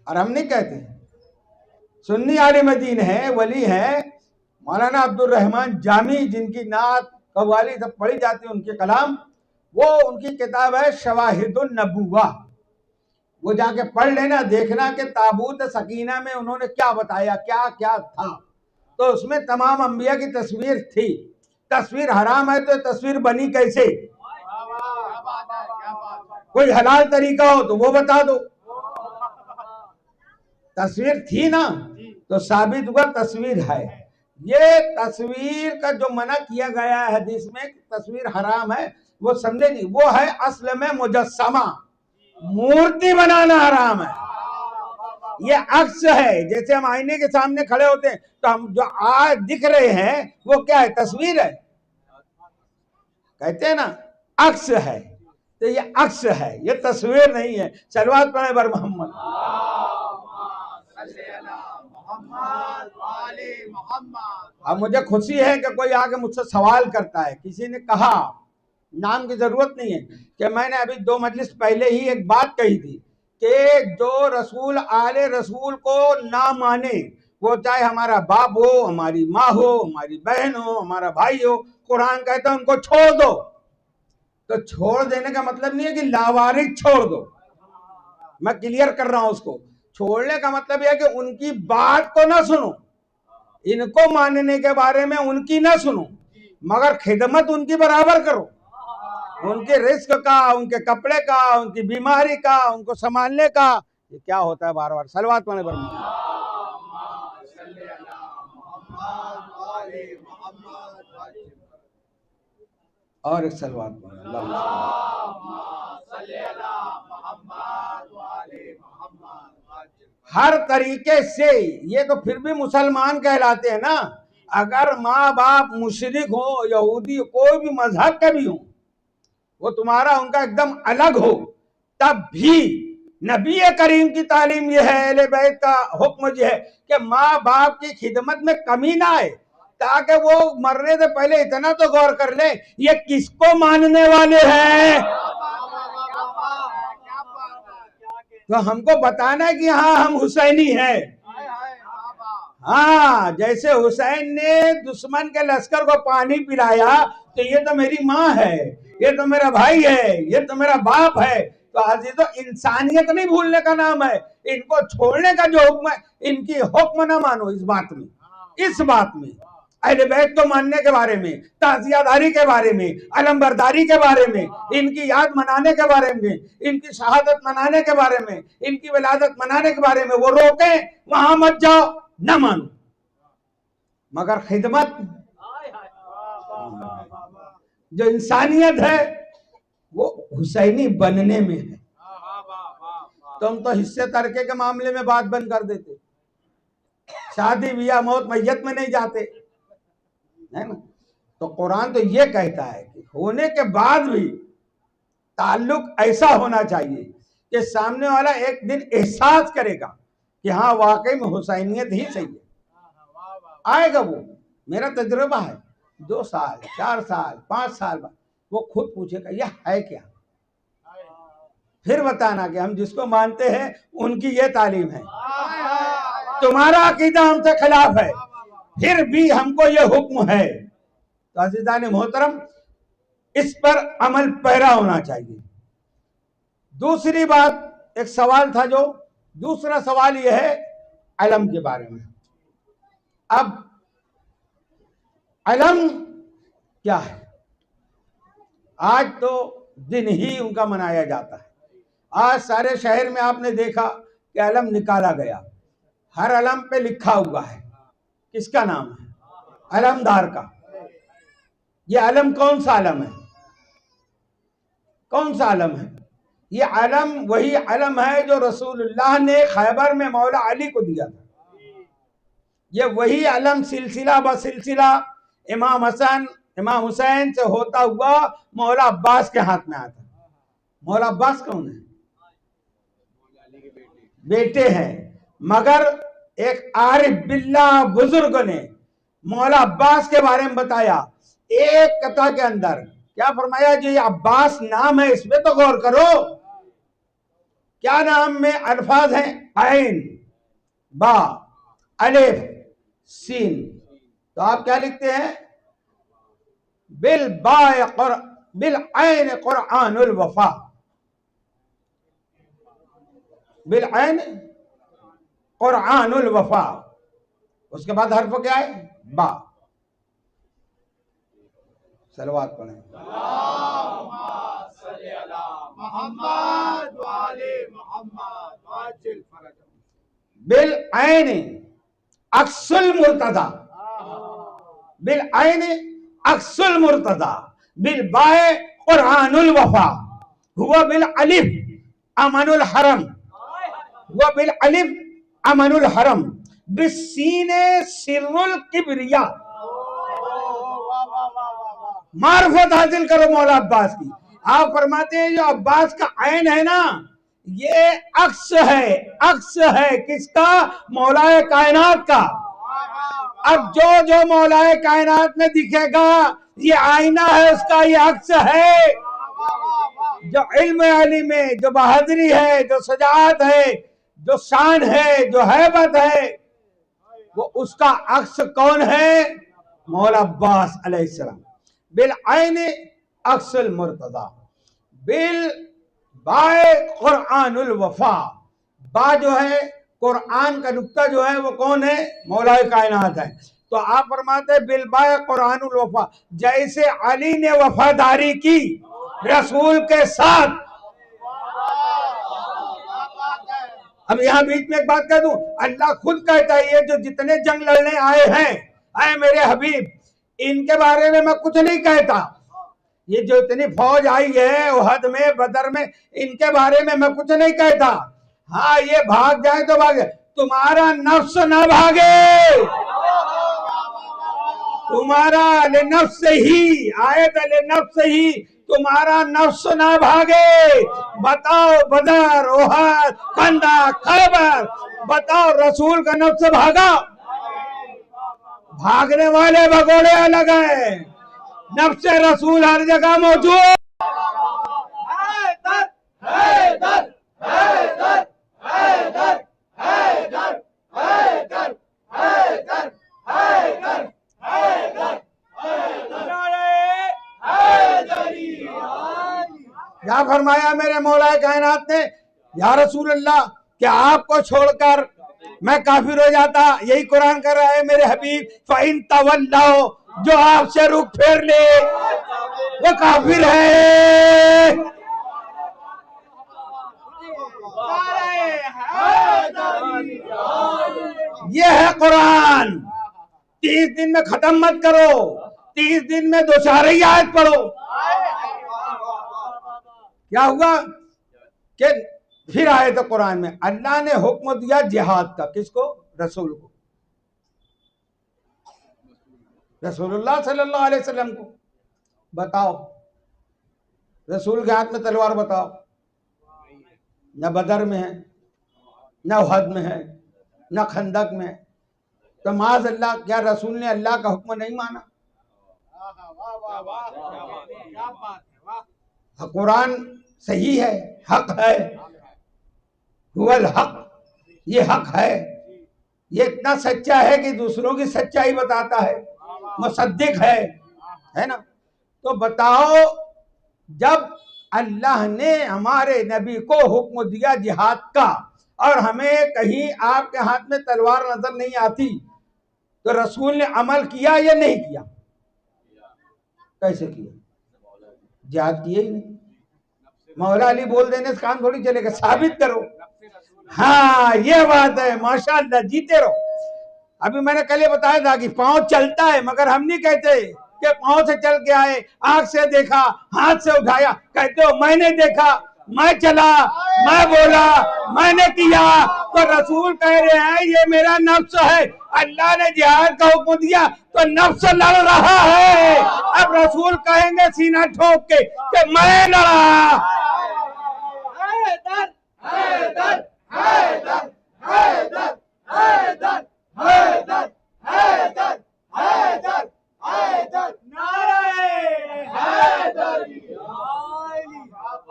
और हम नहीं कहते, सुन्नी आलिम दीन है, वली है, मौलाना अब्दुल रहमान जामी, जिनकी नात कव्वाली सब पढ़ी जाती है, उनके कलाम, वो उनकी किताब है शवाहिदुन नबुवा, वो जाके पढ़ लेना, देखना कि ताबूत सकीना में उन्होंने क्या बताया, क्या क्या था। तो उसमें तमाम अंबिया की तस्वीर थी। तस्वीर हराम है तो तस्वीर बनी कैसे? कोई हलाल तरीका हो तो वो बता दो। तस्वीर थी ना, तो साबित हुआ तस्वीर है। ये तस्वीर का जो मना किया गया है हदीस में, तस्वीर हराम है, वो समझे नहीं, वो है असल में मुजस्समा, मूर्ति बनाना हराम है। ये अक्स है, जैसे हम आईने के सामने खड़े होते हैं तो हम जो आज दिख रहे हैं वो क्या है? तस्वीर है, कहते हैं ना अक्स है, तो ये अक्स है, ये तस्वीर नहीं है। सलवात पढ़े बर मोहम्मद। अब मुझे खुशी है कि कोई आके मुझसे सवाल करता है। किसी ने कहा, नाम की जरूरत नहीं है, कि मैंने अभी 2 मजलिस पहले ही एक बात कही थी कि जो रसूल आले रसूल को ना माने, वो चाहे हमारा बाप हो, हमारी माँ हो, हमारी बहन हो, हमारा भाई हो, कुरान कहता है उनको छोड़ दो। तो छोड़ देने का मतलब नहीं है कि लावारिस छोड़ दो, मैं क्लियर कर रहा हूं उसको। छोड़ने का मतलब यह है कि उनकी बात को ना सुनो, इनको मानने के बारे में उनकी ना सुनो, मगर खिदमत उनकी बराबर करो, उनके रिस्क का, उनके कपड़े का, उनकी बीमारी का, उनको संभालने का। ये क्या होता है? बार बार सलवात पढ़ने पर। और एक सलवात हर तरीके से। ये तो फिर भी मुसलमान कहलाते हैं ना। अगर माँ बाप मुशरिक हो, यहूदी, कोई भी मजहब के भी हो, वो तुम्हारा उनका एकदम अलग हो, तब भी नबी करीम की तालीम यह है, अहले बैत का हुक्म यह है कि माँ बाप की खिदमत में कमी ना आए, ताकि वो मरने से पहले इतना तो गौर कर ले ये किसको मानने वाले हैं। तो हमको बताना है कि हाँ हम हुसैनी हैं। हाँ, जैसे हुसैन ने दुश्मन के लश्कर को पानी पिलाया, तो ये तो मेरी माँ है, ये तो मेरा भाई है, ये तो मेरा बाप है। तो अजीजों, इंसानियत नहीं भूलने का नाम है। इनको छोड़ने का जो हुक्म है, इनकी हुक्म ना मानो इस बात में, इस बात में, अहले बैत को मानने के बारे में, ताजियादारी के बारे में, अलमबरदारी के बारे में, इनकी याद मनाने के बारे में, इनकी शहादत मनाने के बारे में, इनकी विलादत मनाने के बारे में वो रोके, वहां मत जाओ, न मानो। मगर खिदमत, जो इंसानियत है, वो हुसैनी बनने में है। तुम तो हिस्से तरके के मामले में बात बंद कर देते, शादी ब्याह मौत मैयत में नहीं जाते, है ना। तो कुरान तो ये कहता है कि होने के बाद भी ताल्लुक ऐसा होना चाहिए कि सामने वाला एक दिन एहसास करेगा कि हाँ वाकई में हुसैनियत ही सही है। आएगा वो, मेरा तजुर्बा है, 2 साल 4 साल 5 साल बाद वो खुद पूछेगा यह है क्या, फिर बताना कि हम जिसको मानते हैं उनकी ये तालीम है, तुम्हारा अकीदा हमसे खिलाफ है, फिर भी हमको ये हुक्म है। तो अज़ीज़ान मोहतरम, इस पर अमल पैरा होना चाहिए। दूसरी बात, एक सवाल था, जो दूसरा सवाल यह है अलम के बारे में। अब अलम क्या है? आज तो दिन ही उनका मनाया जाता है। आज सारे शहर में आपने देखा कि अलम निकाला गया, हर अलम पे लिखा हुआ है किसका नाम है? अलमदार का। ये अलम कौन सा अलम है? कौन सा अलम है? ये अलम वही अलम है जो रसूलुल्लाह ने खैबर में मौला अली को दिया था। ये वही अलम सिलसिला ब सिलसिला इमाम हसन इमाम हुसैन से होता हुआ मौला अब्बास के हाथ में आता। मौला अब्बास कौन है? बेटे हैं, मगर एक आरिफ बिल्लाह बुजुर्ग ने मौला अब्बास के बारे में बताया। एक कथा के अंदर क्या फरमाया? जो ये अब्बास नाम है, इसमें तो गौर करो। क्या नाम में अल्फाज हैं? ऐन, बा, अलिफ, सीन। तो आप क्या लिखते हैं? बिल बाय बिल ऐन कुरानुल वफा। बिल ऐन कुरानुल वफा। उसके बाद हर्फ क्या है? बा। सलवात पढ़ें। बिल ऐन अक्सुल मुर्तदा, बिल ऐन अक्सुल मुर्तदा, बिल बाय कुरानुल वफा, हुआ बिल अलिफ अमनुल हरम, हुआ बिल अलिफ अमनुल हरम, बिस्सीने सिर्रुल किबरिया। मार्फत हासिल करो मौला अब्बास की। आप फरमाते हैं जो अब्बास का ऐन है ना, ये अक्स है, अक्स है किसका? मौलाए कायनात का। अब जो जो मौलाए कायनात में दिखेगा ये आईना है उसका, ये अक्स है। जो इल्म अली में जो बहादुरी है, जो सजात है, जो शान है, जो हैबत है, वो उसका अक्स कौन है? मौला अब्बास अलैहिस्सलाम। बिल ऐन अक्सुल मुर्तदा, बिल बाय कुरानुल वफा। बा जो है कुरान का नुक्ता जो है वो कौन है? मौलाए कायनात है। तो आप फरमाते बिल बाय कुरानुल वफा, जैसे अली ने वफादारी की रसूल के साथ। अब यहां बीच में एक बात कह दूं, अल्लाह खुद कहता है ये जो जितने जंग लड़ने आए हैं, आए मेरे हबीब, इनके बारे में मैं कुछ नहीं कहता। ये जो इतनी फौज आई है उहद में, बदर में, इनके बारे में मैं कुछ नहीं कहता। हाँ, ये भाग जाए तो भागे, तुम्हारा नफ्स ना भागे। तुम्हारा ले नफ्स ही आयत, ले नफ्स ही, तुम्हारा नफ्स ना भागे। बताओ बदर, उहद, खंदक, खैबर, बताओ रसूल का नफ्स भागा? भागने वाले भगोड़े अलग हैं, नफ्स रसूल हर जगह मौजूद। क्या फरमाया मेरे मौलाए कायनात ने? या रसूल अल्लाह, क्या आपको छोड़कर मैं काफिर हो जाता? यही कुरान कर रहा है मेरे हबीब, फ़इन तवल्लाओ, जो आपसे रुख फेर ले वो काफिर है। ये है कुरान। 30 दिन में खत्म मत करो, 30 दिन में 2-4 आयत पढ़ो। क्या हुआ कि फिर आए तो कुरान में अल्लाह ने हुक्म दिया जिहाद का। किसको? रसूल को, रसूलुल्लाह सल्लल्लाहु अलैहि वसल्लम को। बताओ, रसूल के हाथ में तलवार बताओ? न बदर में है, न उहद में है, न खंदक में है। तो माज अल्लाह, क्या रसूल ने अल्लाह का हुक्म नहीं माना? कुरान सही है, हक है, हुवल हक, ये हक है, ये इतना सच्चा है कि दूसरों की सच्चाई बताता है, मुसद्दिक है ना। तो बताओ, जब अल्लाह ने हमारे नबी को हुक्म दिया जिहाद का और हमें कहीं आपके हाथ में तलवार नजर नहीं आती, तो रसूल ने अमल किया या नहीं किया? कैसे किया? जिहाद किए ही नहीं। मौला अली बोल देने से काम थोड़ी चलेगा, साबित करो। हाँ, ये बात है, माशाअल्लाह, जीते रहो। अभी मैंने कल ये बताया था कि पांव चलता है, मगर हम नहीं कहते कि पांव से चल के आए, आंख से देखा, हाथ से उठाया, कहते हो मैंने देखा, मैं चला, मैं बोला, मैंने किया। तो रसूल कह रहे हैं ये मेरा नफ्स है, अल्लाह ने जिहाद का हुक्म दिया तो नफ्स लड़ रहा है। अब रसूल कहेंगे सीना ठोक के कि मैं लड़ा। हैदर हैदर हैदर हैदर हैदर हैदर हैदर हैदर हैदर, नारे हैदरी।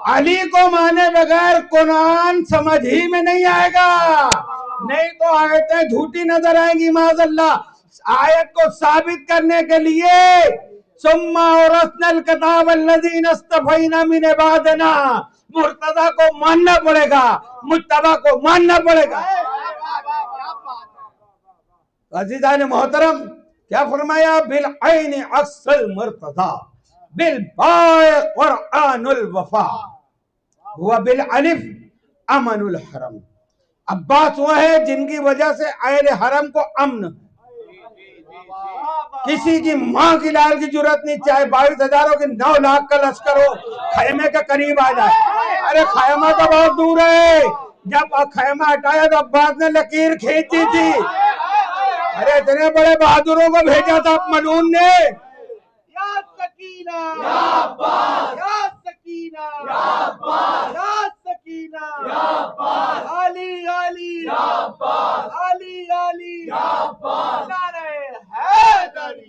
अली को माने बगैर कुरान समझ ही में नहीं आएगा, नहीं तो आयतें झूठी नजर आएंगी माज़अल्लाह। आयत को साबित करने के लिए सुम्मा औरसनल किताब अल्लज़ीना इस्तफ़ैना मिन इबादिना, मुर्तज़ा को मानना पड़ेगा, मुज्तबा को मानना पड़ेगा। अज़ीज़ान मोहतरम, क्या फरमाया? बिल ऐन अक्सल मुर्तज़ा बिल बाय कुरआनुल वफा हुआ बिल अलिफ अमनुल हरम। अब्बास वो है जिनकी वजह से अहले हरम को अमन। किसी की मां की लाल की जरूरत नहीं, चाहे 22,000 की 9 लाख का लश्कर हो, खैमे के करीब आ जाए। अरे खैमा तो बहुत दूर है, जब खैमा हटाया तो अब्बास ने लकीर खींची थी। अरे इतने बड़े बहादुरों को भेजा था मलून ने। या सकीना या अब्बास, या सकीना या अब्बास, या सकीना या अब्बास, अली अली या अब्बास, अली अली या अब्बास, नारे हैदरी।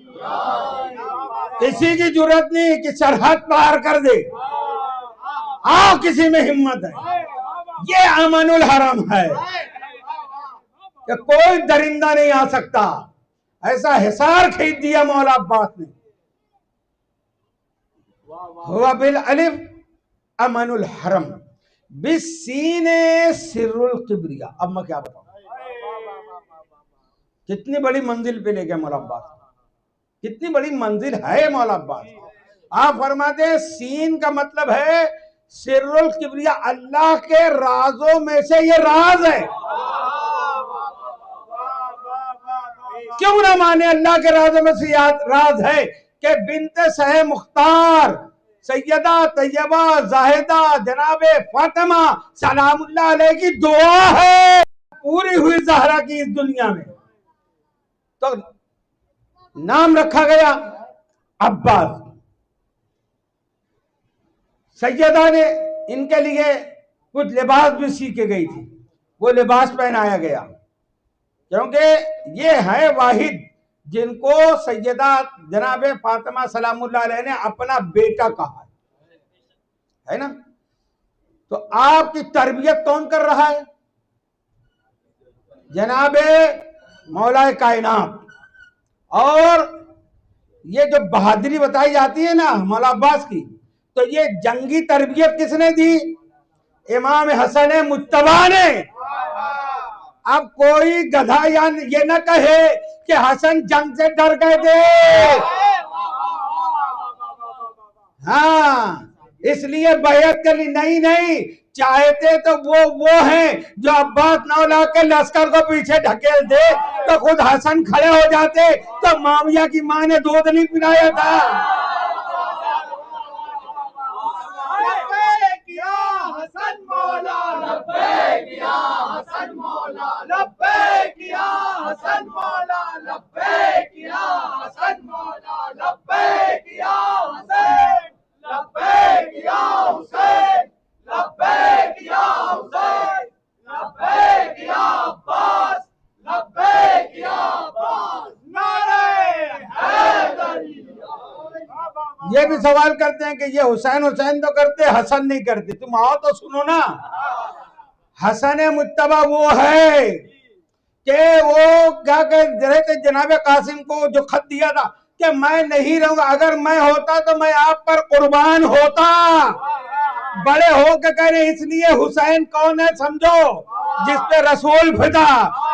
किसी की जरूरत नहीं कि सरहद पार कर दे, आओ किसी में हिम्मत है। ये अमनुल हरम है कि कोई दरिंदा नहीं आ सकता। ऐसा हिसार खींच दिया मौला अब्बास ने। हुआ बिल अलिफ अमनुल हरम बिस्सीने सिर्रुल किब्रिया। अब मैं क्या बताऊं, कितनी बड़ी मंजिल पे ले गया मौला अब्बास, कितनी बड़ी मंजिल है मौला अब्बास। आप फरमाते हैं सीन का मतलब है सिर्रुल किब्रिया, अल्लाह के राजों में से ये राज है। क्यों ना माने, अल्लाह के राजों में से राज है कि बिनते सहे मुख्तार सैयदा तैयबा जाहिदा जनाबे फातिमा सलामुल्लाह अलैह की दुआ है पूरी हुई ज़हरा की इस दुनिया में। तो नाम रखा गया अब्बास। सैयदा ने इनके लिए कुछ लिबास भी सी के गई थी, वो लिबास पहनाया गया, क्योंकि ये है वाहिद जिनको सैयदा जनाबे फातिमा सलामुल्लाह अलैहा ने अपना बेटा कहा है ना। तो आपकी तरबियत कौन कर रहा है? जनाबे मौला कायनात। और ये जो बहादुरी बताई जाती है ना मौला अब्बास की, तो ये जंगी तरबियत किसने दी? इमाम हसन मुज्तबा ने। अब कोई गधा या ये न कहे कि हसन जंग से डर गए थे, हाँ इसलिए बैयत कर ली। नहीं नहीं, चाहते तो वो हैं जो अब्बास 9 लाख के लश्कर को पीछे ढकेल दे, तो खुद हसन खड़े हो जाते, तो माविया की मां ने दूध नहीं पिलाया था। हसन मौला लब्बैक या हसन मौला, लब्बैक या हसन मौला, लब्बैक या हसन मौला, लब्बैक या हुसैन, लब्बैक या हुसैन, लब्बैक या हुसैन, लब्बैक या अब्बास, लब्बैक या अब्बास, नारे हैदरी। ये भी सवाल करते हैं कि ये हुसैन हुसैन तो करते, हसन नहीं करते। तुम आओ तो सुनो ना। हसन मुत्तबा वो है कि वो क्या कह रहे थे जनाब कासिम को जो खत दिया था कि मैं नहीं रहूंगा, अगर मैं होता तो मैं आप पर कुर्बान होता। बड़े हो के कह रहे इसलिए हुसैन कौन है समझो, जिस पे रसूल फिदा,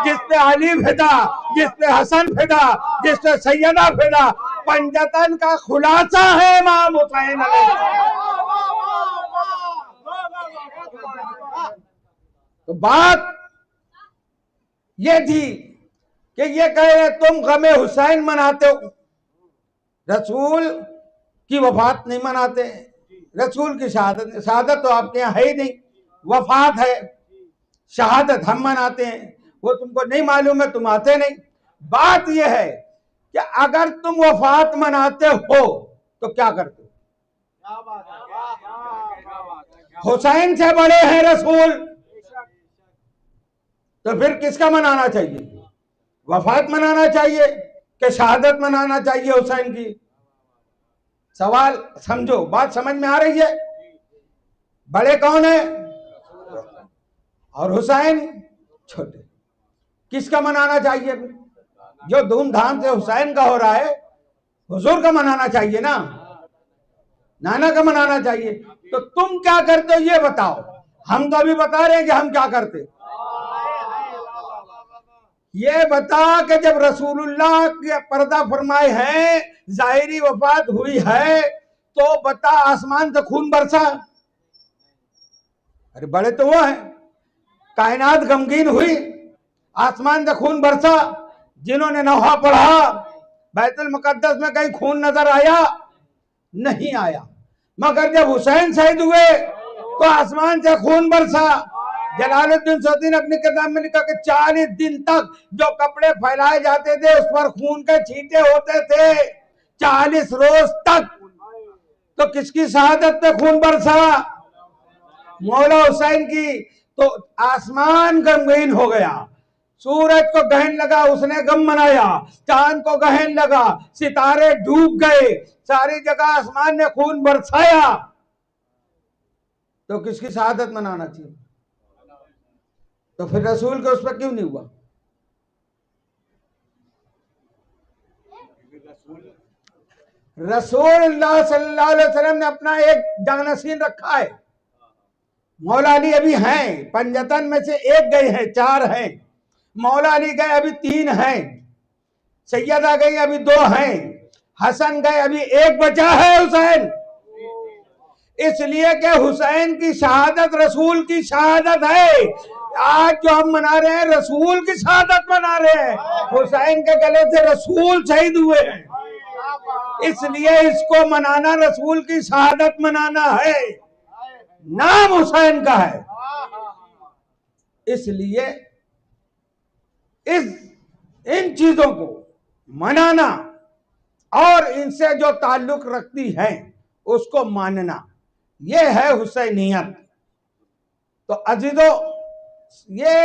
जिस पे अली फिदा, जिस पे हसन फिदा, जिस पे सैयदा फिदा, पंजतन का खुलासा है इमाम हुसैन तो बात ये थी कि ये कह रहे तुम गमे हुसैन मनाते हो, रसूल की वफात नहीं मनाते, रसूल की शहादत, शहादत तो आपके यहाँ है ही नहीं, वफात है, शहादत हम मनाते हैं, वो तुमको नहीं मालूम है, तुम आते नहीं। बात यह है कि अगर तुम वफात मनाते हो तो क्या करते हो? हुसैन से बड़े हैं रसूल, तो फिर किसका मनाना चाहिए? वफात मनाना चाहिए कि शहादत मनाना चाहिए हुसैन की? सवाल समझो, बात समझ में आ रही है? बड़े कौन है? और हुसैन छोटे, किसका मनाना चाहिए? जो धूमधाम से हुसैन का हो रहा है हुजूर का मनाना चाहिए ना, नाना का मनाना चाहिए। तो तुम क्या करते हो ये बताओ, हम तो अभी बता रहे हैं कि हम क्या करते। ये बता कि जब रसूलुल्लाह के पर्दा फरमाए हैं, जाहिरी वफात हुई है, तो बता आसमान से खून बरसा? अरे बड़े तो वो हैं, कायनात गमगीन हुई, आसमान से खून बरसा। जिन्होंने नौहा पढ़ा, बैतुल मुकद्दस में कहीं खून नजर आया? नहीं आया। मगर जब हुसैन शहीद हुए तो आसमान से खून बरसा। जलालुद्दीन सऊदी ने अपनी किताब में लिखा कि 40 दिन तक जो कपड़े फैलाए जाते थे उस पर खून के छींटे होते थे, 40 रोज तक। तो किसकी शहादत पे खून बरसा? मौला हुसैन की। तो आसमान गमगीन हो गया, सूरज को गहन लगा, उसने गम मनाया, चांद को गहन लगा, सितारे डूब गए, सारी जगह आसमान ने खून बरसाया। तो किसकी शहादत मनाना चाहिए? तो फिर रसूल के उस पर क्यों नहीं हुआ? रसूलुल्लाह सल्लल्लाहु अलैहि वसल्लम ने अपना एक जानशीन रखा है। मौला अली अभी हैं, पंजतन में से एक गए हैं, 4 हैं। मौला अली गए अभी 3 हैं, सैयदा गई अभी 2 हैं, हसन गए अभी 1 बचा है, हुसैन। इसलिए कि हुसैन की शहादत रसूल की शहादत है। आज जो हम मना रहे हैं रसूल की शहादत मना रहे हैं, हुसैन के गले से रसूल शहीद हुए हैं, इसलिए इसको मनाना रसूल की शहादत मनाना है, नाम हुसैन का है। इसलिए इन चीजों को मनाना और इनसे जो ताल्लुक रखती है उसको मानना, यह है हुसैनियत। तो अजीजों, ये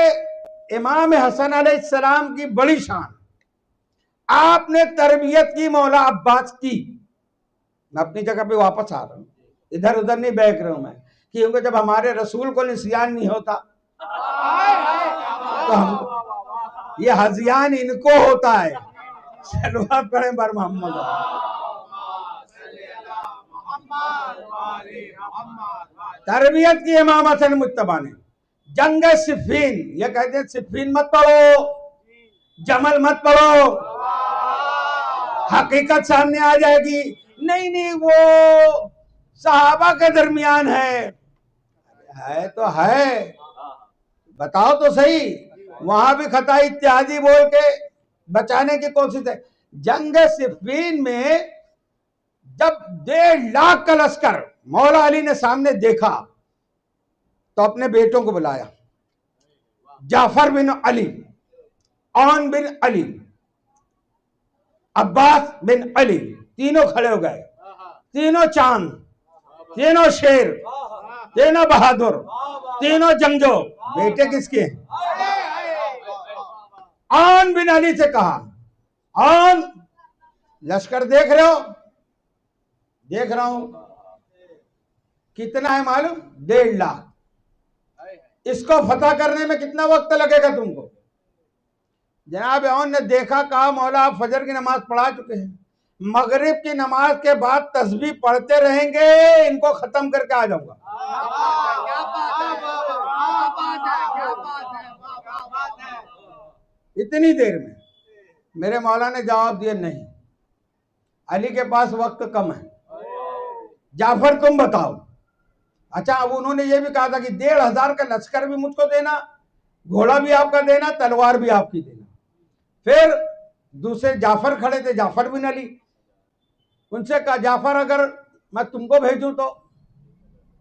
इमाम हसन अलैहिस्सलाम की बड़ी शान। आपने तरबियत की मौला अब्बास की। मैं अपनी जगह पे वापस आ रहा हूं, इधर उधर नहीं बहक रहा हूं मैं, क्योंकि जब हमारे रसूल को निस्यान नहीं होता तो हम, ये हजियान इनको होता है। सलवात पढ़े बर मोहम्मद। तरबियत की इमाम हसन मुत्तबा ने। जंग सिफीन, ये कहते हैं सिफीन मत पढ़ो, जमल मत पढ़ो, हकीकत सामने आ जाएगी। नहीं नहीं, वो सहाबा के दरमियान है तो है, बताओ तो सही। वहां भी खता इत्यादि बोल के बचाने की कोशिश है। जंग सिफीन में जब 1.5 लाख का लश्कर मौला अली ने सामने देखा तो अपने बेटों को बुलाया, जाफर बिन अली, औन बिन अली, अब्बास बिन अली, तीनों खड़े हो गए, तीनों चांद, तीनों शेर, तीनों बहादुर, तीनों जंगजो। बेटे किसके हैं? औन बिन अली से कहा, औन लश्कर देख रहे हो, देख रहा हूं कितना है मालूम, 1.5 लाख। इसको फतह करने में कितना वक्त लगेगा तुमको? जनाब अवन ने देखा, कहा मौला आप फजर की नमाज पढ़ा चुके हैं, मगरिब की नमाज के बाद तस्बीह पढ़ते रहेंगे, इनको खत्म करके आ जाऊंगा। इतनी देर में मेरे मौला ने जवाब दिया, नहीं, अली के पास वक्त कम है, जाफर तुम बताओ। अच्छा, अब उन्होंने ये भी कहा था कि 1,500 का लश्कर भी मुझको देना, घोड़ा भी आपका देना, तलवार भी आपकी देना। फिर दूसरे जाफर खड़े थे, जाफर भी न ली। उनसे कहा, जाफर अगर मैं तुमको भेजूं तो?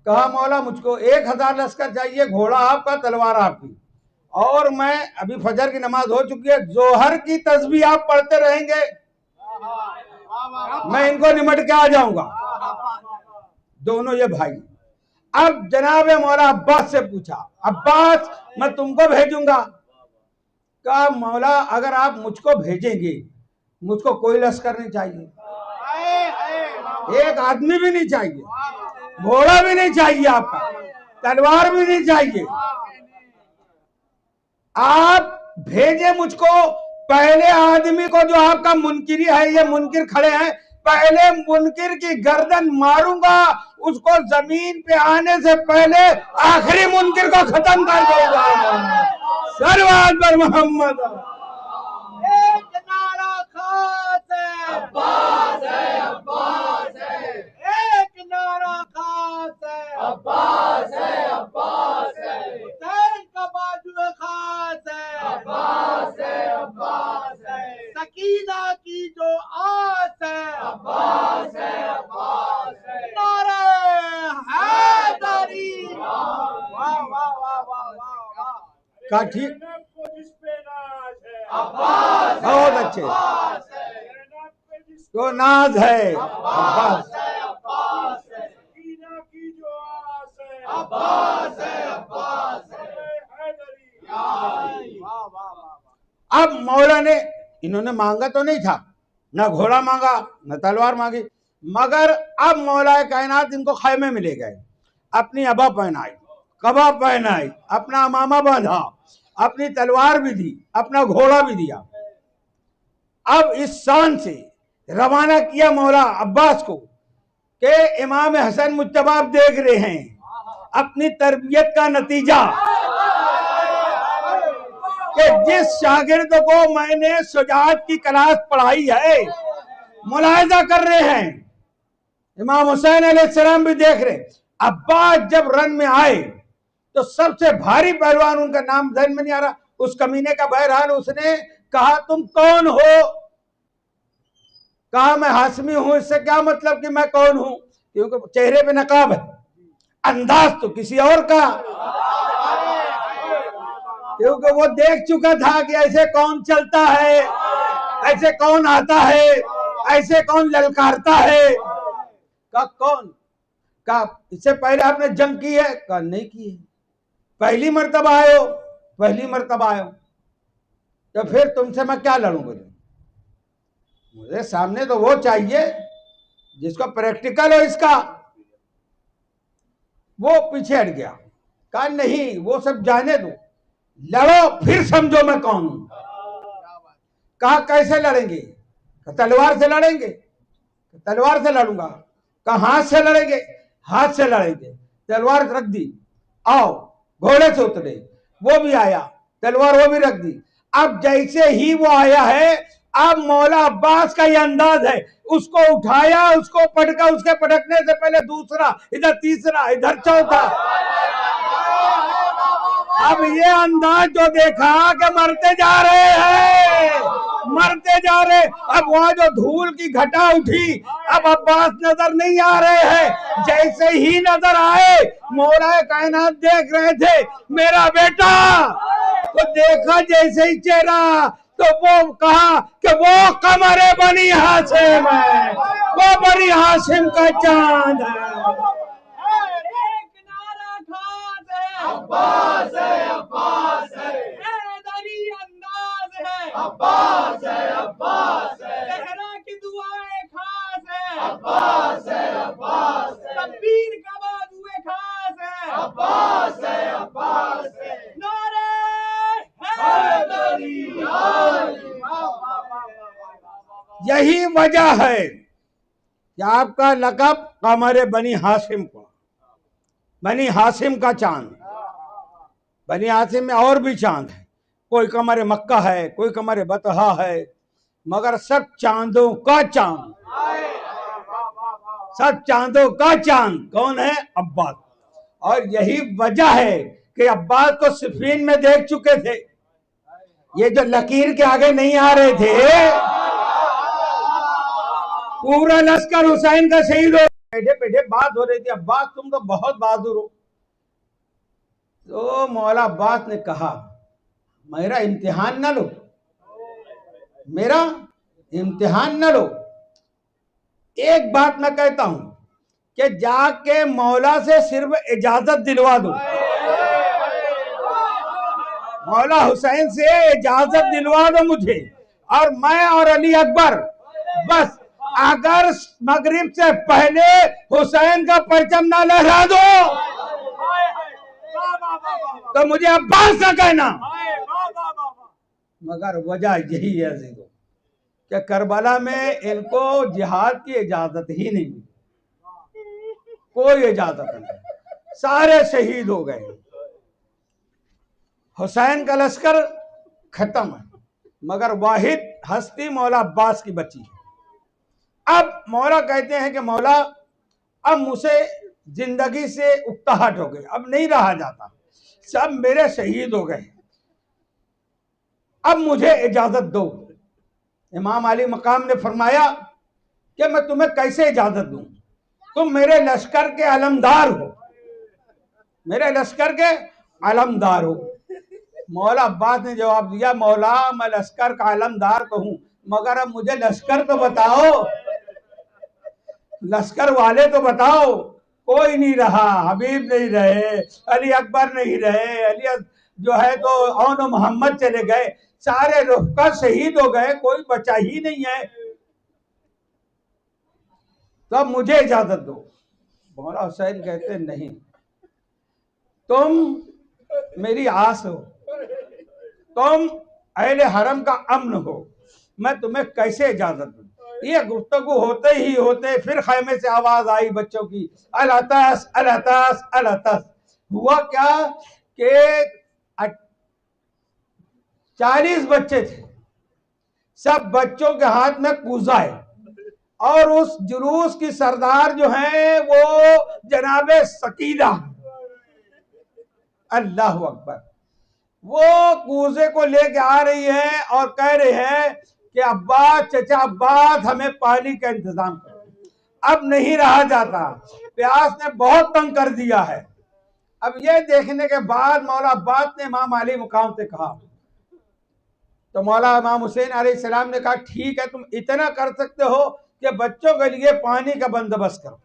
कहा, मौला मुझको 1,000 लश्कर चाहिए, घोड़ा आपका, तलवार आपकी, और मैं अभी फजर की नमाज हो चुकी है, जोहर की तस्बीह आप पढ़ते रहेंगे, मैं इनको निमट के आ जाऊंगा। दोनों ये भाई। अब जनाब मौला अब्बास से पूछा, अब्बास मैं तुमको भेजूंगा? कहा, मौला अगर आप मुझको भेजेंगे, मुझको कोई लश्कर नहीं चाहिए, एक आदमी भी नहीं चाहिए, घोड़ा भी नहीं चाहिए आपका, तलवार भी नहीं चाहिए। आप भेजे मुझको पहले आदमी को जो आपका मुनकिरी है, ये मुनकिर खड़े हैं, पहले मुनकिर की गर्दन मारूंगा, उसको जमीन पे आने से पहले आखिरी मुनकिर को खत्म कर दूंगा। सरवाद पर मोहम्मद। एक नारा खास है, अब्बास है, अब्बास है। एक नारा खास है, अब्बास है, अब्बास है। हुसैन का बाजू खास है, अब्बास है, अब्बास है। सकीना की जो आस है, अब्बास है, अब्बास है। नारे हैदरी, वाह वाह वाह वाह वाह। का ठीक, बहुत अच्छे, तो नाज है, अब्बास अब मौला ने, इन्होंने मांगा तो नहीं था, न घोड़ा मांगा न तलवार मांगी, मगर अब मौला कायनात इनको खैमे में ले गए, अपनी अबा पहनाई, कबा पहनाई, अपना अमामा बांधा, अपनी तलवार भी दी, अपना घोड़ा भी दिया। अब इस शान से रवाना किया मौला अब्बास को कि इमाम हसन मुज्तबा आप देख रहे हैं अपनी तरबियत का नतीजा, कि जिस शागिर्द को मैंने शुजाअत की क्लास पढ़ाई है, मुलाहिजा कर रहे हैं, इमाम हुसैन अलैहिस्सलाम भी देख रहे। अब्बास जब रन में आए तो सबसे भारी पहलवान, उनका नाम ध्यान में नहीं आ रहा, उस कमीने का, बहरहाल उसने कहा, तुम कौन हो? कहा, मैं हाशमी हूं। इससे क्या मतलब कि मैं कौन हूं? क्योंकि चेहरे पे नकाब है, अंदाज तो किसी और का, क्योंकि वो देख चुका था कि ऐसे कौन चलता है, ऐसे कौन आता है, ऐसे कौन ललकारता है। का कौन? का इससे पहले आपने जंग की है? का नहीं की है। पहली मर्तबा आए हो? पहली मर्तबा आए हो। तो फिर तुमसे मैं क्या लड़ूंगा? मुझे सामने तो वो चाहिए जिसको प्रैक्टिकल हो इसका। वो पीछे हट गया, कहा नहीं, वो सब जाने दो, लड़ो फिर समझो मैं कौन हूं। कहा, कैसे लड़ेंगे? तलवार से लड़ेंगे? तलवार से लड़ूंगा। कहा, हाथ से लड़ेंगे? हाथ से लड़ेंगे। तलवार रख दी, आओ, घोड़े से उतरे, वो भी आया, तलवार वो भी रख दी। अब जैसे ही वो आया है, अब मौला अब्बास का ये अंदाज है, उसको उठाया, उसको पटका, उसके पटकने से पहले दूसरा, इधर तीसरा, इधर चौथा। अब ये अंदाज जो देखा कि मरते जा रहे हैं, मरते जा रहे। अब वहां जो धूल की घटा उठी, अब अब्बास नजर नहीं आ रहे हैं। जैसे ही नजर आए, मौला कायनात देख रहे थे, मेरा बेटा, तो देखा जैसे ही चेहरा, तो वो कहा कि वो कमरे बनी हाशिम है, वो बनी हाशिम का चांद है। अब्बास है, अब्बास है। हैदरी अंदाज है, अब्बास है, अब्बास है। ज़हरा की दुआएं खास है, अब्बास है। यही वजह है कि आपका लक़ब कमर बनी हाशिम को, बनी हाशिम का चांद। बनी हाशिम में और भी चांद है, कोई कमर मक्का है, कोई कमर बतहा है, मगर सब चांदों का चांद, सब चांदों का चांद कौन है? अब्बास। और यही वजह है कि अब्बास को सिफीन में देख चुके थे, ये जो लकीर के आगे नहीं आ रहे थे, पूरा लश्कर हुसैन का शहीद हो। बैठे बैठे बात हो रही थी, अब्बास तुम तो बहुत बहादुर हो। तो मौला अब्बास ने कहा मेरा इम्तिहान न लो, मेरा इम्तिहान न लो। एक बात मैं कहता हूं कि जाके मौला से सिर्फ इजाजत दिलवा दो, मौला हुसैन से इजाजत दिलवा दो मुझे, और मैं और अली अकबर बस अगर मगरिब से पहले हुसैन का परचम ना लहरा दो तो मुझे अब्बास का कहना। मगर वजह यही है अजीजों कि करबला में इनको जिहाद की इजाजत ही नहीं मिली, कोई इजाजत नहीं, सारे शहीद हो गए। हुसैन का लश्कर खत्म है, मगर वाहिद हस्ती मौला अब्बास की बची है। अब मौला कहते हैं कि मौला अब मुझे जिंदगी से उकताहट हो गई, अब नहीं रहा जाता, सब मेरे शहीद हो गए, अब मुझे इजाजत दो। इमाम अली मकाम ने फरमाया कि मैं तुम्हें कैसे इजाजत दूं, तुम मेरे लश्कर के अलमदार हो, मेरे लश्कर के अलमदार हो। मौला अब्बास ने जवाब दिया मौला मैं लश्कर का अलमदार तो हूं, मगर अब मुझे लश्कर तो बताओ, लश्कर वाले तो बताओ। कोई नहीं रहा, हबीब नहीं रहे, अली अकबर नहीं रहे, अली जो है तो औन मोहम्मद चले गए, सारे रुफ़का शहीद हो गए, कोई बचा ही नहीं है, तो अब मुझे इजाजत दो। मौला हुसैन कहते नहीं, तुम मेरी आस हो, तुम अहले हरम का अम्न हो, मैं तुम्हें कैसे इजाजत दूं। ये गुफ्तगू होते ही होते फिर खैमे से आवाज आई बच्चों की, अलतस अलतस अलतस। हुआ क्या कि 40 बच्चे थे, सब बच्चों के हाथ में कूजा है, और उस जुलूस की सरदार जो है वो जनाबे सकीना। अल्लाह अकबर। वो कूजे को लेके आ रही है और कह रहे हैं कि अब्बास, चचा अब्बास हमें पानी का इंतजाम करो, अब नहीं रहा जाता, प्यास ने बहुत तंग कर दिया है। अब ये देखने के बाद मौला अब्बास ने इमाम अली मुकाम से कहा, तो मौला इमाम हुसैन अलैहिस्सलाम ने कहा ठीक है तुम इतना कर सकते हो कि बच्चों के लिए पानी का बंदोबस्त करो।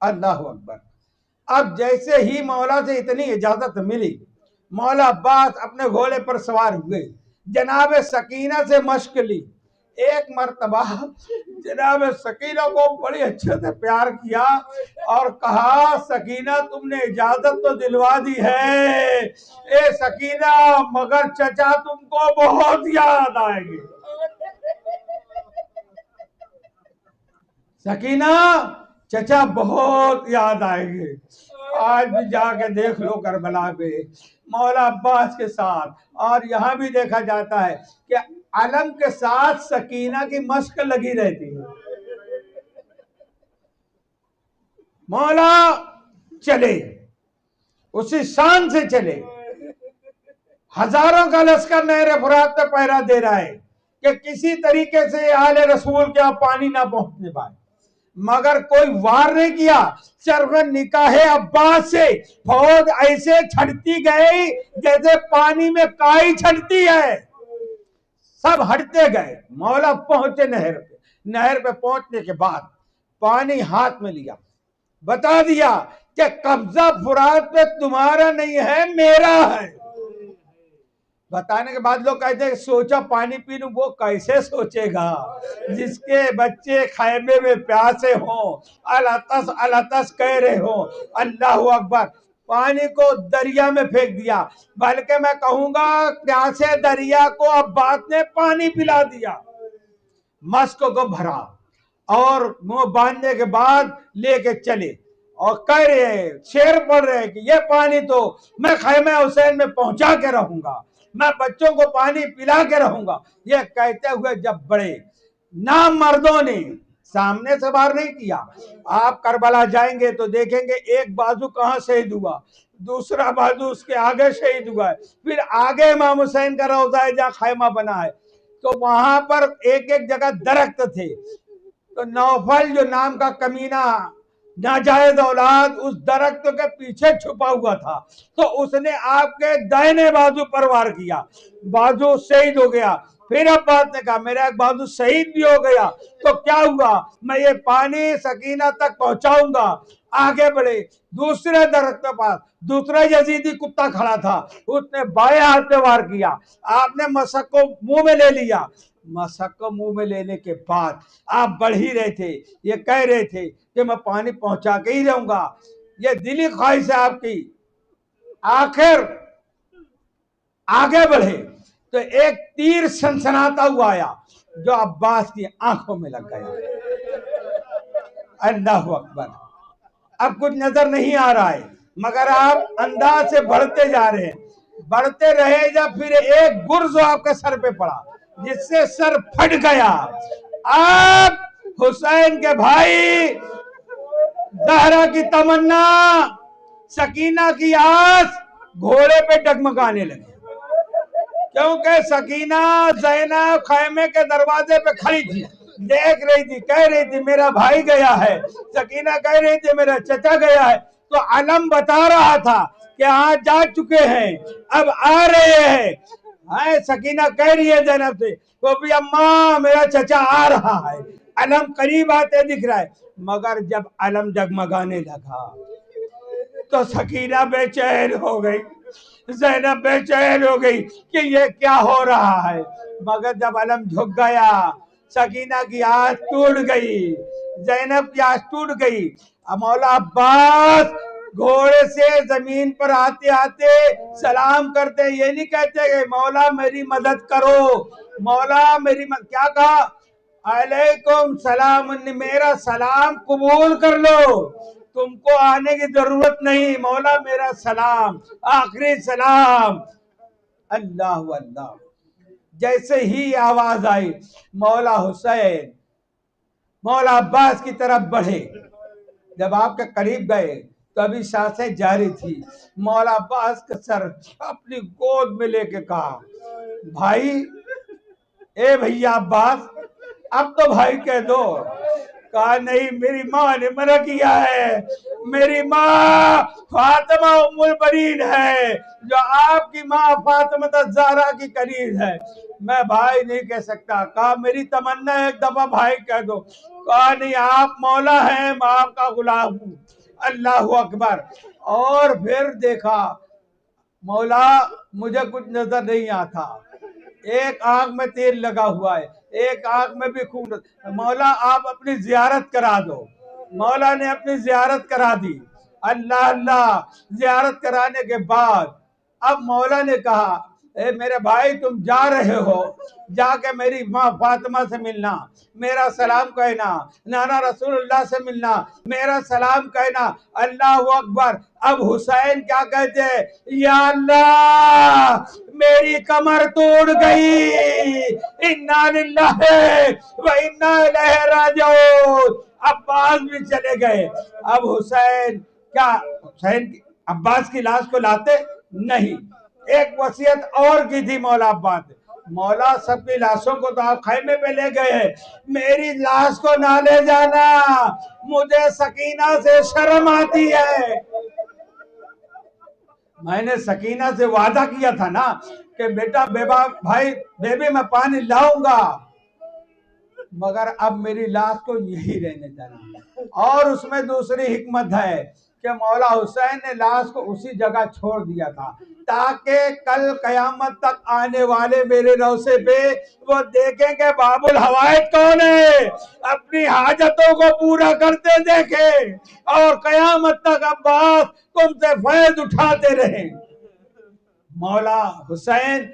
अल्लाह अकबर। अब जैसे ही मौला से इतनी इजाजत मिली, मौला अब्बास अपने घोड़े पर सवार हुए, जनाब सकीना से मश्क ली। एक मर्तबा जनाब सकीना को बड़ी अच्छे से प्यार किया और कहा सकीना तुमने इजाजत तो दिलवा दी है ए सकीना, मगर चचा तुमको बहुत याद आएगी। सकीना चचा बहुत याद आएंगे। आज भी जाके देख लो करबला पे मौला अब्बास के साथ, और यहाँ भी देखा जाता है कि अलम के साथ सकीना की मश्क लगी रहती है। मौला चले, उसी शान से चले, हजारों का लश्कर नहर फुरात पे पहरा दे रहा है कि किसी तरीके से आले रसूल के यहाँ पानी ना पहुंचने पाए, मगर कोई वार नहीं किया। सिर्फ निकाह अब्बास से फौज ऐसे छटती गई जैसे पानी में काई छटती है, सब हटते गए। मौला पहुंचे नहर पे, नहर पे पहुंचने के बाद पानी हाथ में लिया, बता दिया कि कब्जा फुरात पे तुम्हारा नहीं है मेरा है। बताने के बाद लोग कहते हैं सोचा पानी पी लूं, वो कैसे सोचेगा जिसके बच्चे खैमे में प्यासे हों, अलतस अलतस कह रहे हो। अल्लाह अकबर। पानी को दरिया में फेंक दिया, बल्कि मैं कहूंगा प्यासे दरिया को अब्बास ने पानी पिला दिया। मस्क को भरा और मुंह बांधने के बाद लेके चले और कह रहे हैं, शेर पढ़ रहे हैं कि ये पानी तो मैं खैमे हुसैन में पहुंचा के रहूंगा, मैं बच्चों को पानी पिला के रहूंगा। ये कहते हुए जब बड़े नाम मर्दों ने सामने से वार नहीं किया। आप करबला जाएंगे तो देखेंगे एक बाजू कहां शहीद हुआ, दूसरा बाजू उसके आगे शहीद हुआ है, फिर आगे इमाम हुसैन का रौजा है जहां खैमा बना है, तो वहां पर एक एक जगह दरख्त थे। तो नौफल जो नाम का कमीना नाजायज औलाद उस दरख्त के पीछे छुपा हुआ था, तो उसने आपके दाहिने बाजू पर वार किया, बाजू शहीद हो गया। फिर अब्बास ने कहा मेरा एक बाजू शहीद भी हो गया तो क्या हुआ, मैं ये पानी सकीना तक पहुंचाऊंगा। आगे बढ़े, दूसरे दरख्त के पास दूसरा यजीदी कुत्ता खड़ा था, उसने बाएं हाथ पे वार किया, आपने मशक को मुंह में ले लिया। मशक को मुंह में लेने के बाद आप बढ़ ही रहे थे, ये कह रहे थे कि मैं पानी पहुंचा के ही रहूंगा, ये दिली ख्वाहिश है आपकी। आखिर आगे बढ़े तो एक तीर सनसनाता हुआ आया जो अब्बास की आंखों में लग गया। अल्लाह अकबर। अब कुछ नजर नहीं आ रहा है मगर आप अंदाज से बढ़ते जा रहे हैं, बढ़ते रहे जब फिर एक गुर्ज आपके सर पे पड़ा जिससे सर फट गया। आप हुसैन के भाई, जहरा की तमन्ना, सकीना की आस घोड़े पे डगमगाने लगे, क्योंकि सकीना ज़ैनब खैमे के दरवाजे पे खड़ी थी, देख रही थी, कह रही थी मेरा भाई गया है, सकीना कह रही थी मेरा चचा गया है। तो अलम बता रहा था कि हाँ जा चुके हैं, अब आ रहे हैं। सकीना कह रही है ज़ैनब से तो भी अम्मा मेरा चचा आ रहा है, अलम करीब आते दिख रहा है। मगर जब अलम जगमगाने लगा तो सकीना बेचैन हो गई, ज़ैनब बेचैन हो गई कि ये क्या हो रहा है। मगर जब अलम झुक गया सकीना की आस टूट गई, ज़ैनब की आस टूट गई। मौला अब्बास घोड़े से जमीन पर आते आते सलाम करते, ये नहीं कहते मौला मेरी मदद करो, मौला मेरी क्या कहा, अलैकुम सलाम, मेरा सलाम कबूल कर लो, तुमको आने की जरूरत नहीं, मौला मेरा सलाम, आखिरी सलाम। अल्लाह अल्लाह। जैसे ही आवाज आई मौला हुसैन मौला अब्बास की तरफ बढ़े, जब आपके करीब गए तो अभी सांसें जारी थी। मौला अब्बास का सर अपनी गोद में लेके कहा भाई, ए भैया अब्बास, अब तो भाई कह दो। कहा नहीं, मेरी माँ ने मना किया है, मेरी माँ फातिमा उम्मुल बनीन है जो आपकी माँ फातिमा ज़हरा की करीब है, मैं भाई नहीं कह सकता। कहा मेरी तमन्ना है एक दफा भाई कह दो। कहा नहीं, आप मौला हैं, मैं आपका गुलाम हूँ। अल्लाह अकबर। और फिर देखा मौला मुझे कुछ नजर नहीं आता, एक आंख में तेल लगा हुआ है, एक आंख में भी खून, मौला आप अपनी जियारत करा दो। मौला ने अपनी जियारत करा दी। अल्लाह अल्लाह। जियारत कराने के बाद अब मौला ने कहा ए मेरे भाई, तुम जा रहे हो, जाके मेरी माँ फातिमा से मिलना, मेरा सलाम कहना, नाना रसूलुल्लाह से मिलना, मेरा सलाम कहना। अल्लाह अकबर। अब हुसैन क्या कहते हैं, या अल्लाह मेरी कमर तोड़ गई, इन्ना लिल्लाहि व इन्ना इलैहि राजिऊन। अब्बास भी चले गए। अब हुसैन क्या, हुसैन अब्बास की लाश को लाते नहीं, एक वसीयत और की थी मौला अब्बास ने, मौला सबकी लाशों को तो आप खैमे पे ले गए हैं, मेरी लाश को ना ले जाना, मुझे सकीना से शर्म आती है। मैंने सकीना से वादा किया था ना कि बेटा बेबा भाई बेबी मैं पानी लाऊंगा, मगर अब मेरी लाश को यही रहने देना। और उसमें दूसरी हिकमत है कि मौला हुसैन ने लाश को उसी जगह छोड़ दिया था ताकि कल कयामत तक आने वाले मेरे रौसे पे वो देखें कि बाबुल हवाइज कौन है, अपनी हाजतों को पूरा करते देखे और कयामत तक अब्बास तुमसे फैज उठाते रहे। मौला हुसैन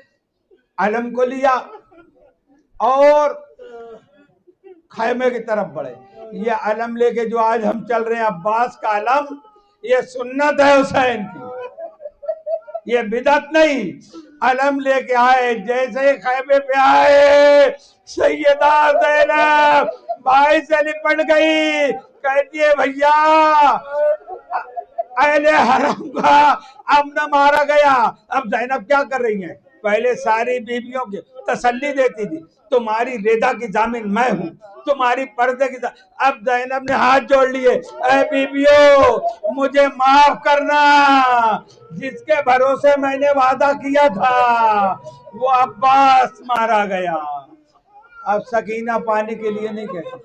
अलम को लिया और खैमे की तरफ बढ़े। ये अलम लेके जो आज हम चल रहे हैं अब्बास का अलम, ये सुन्नत है हुसैन की, ये बिदत नहीं। अलम लेके आए, जैसे ही खैमे पे आए सैयदा ज़ैनब भाई से लिपट गई, कहती है भैया अहले हरम का अमन मारा गया। अब ज़ैनब क्या कर रही है, पहले सारी बीवियों की तसल्ली देती थी, तुम्हारी रेदा की जामिन मैं हूँ, तुम्हारी पर्दे की अब ज़ैनब ने हाथ जोड़ लिए, ऐ बीवियों मुझे माफ करना, जिसके भरोसे मैंने वादा किया था वो अब्बास मारा गया। अब सकीना पानी के लिए नहीं कहती,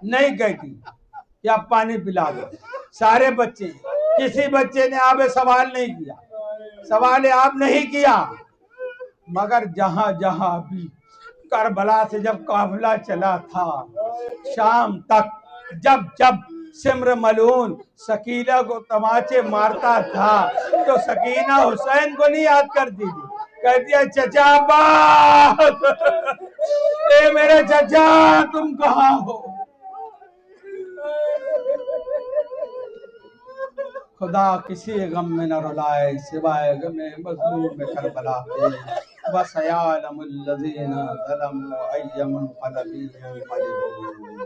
नहीं कहती कि आप पानी पिला दो। सारे बच्चे, किसी बच्चे ने आप सवाल नहीं किया, सवाल आप नहीं किया, मगर जहां जहां भी करबला से जब काफिला चला था शाम तक, जब जब सिमर मलून सकीना को तमाचे मारता था तो सकीना हुसैन को नहीं याद करती थी, कहती है चचा अब्बास, ए मेरे चचा तुम कहाँ हो। खुदा किसी गम में न रुलाए सिवाय गमे मज़लूम में करबला के, बस यालमुल लज़ीना ज़लमू अय्यमुन क़लबी यंक़लिबून।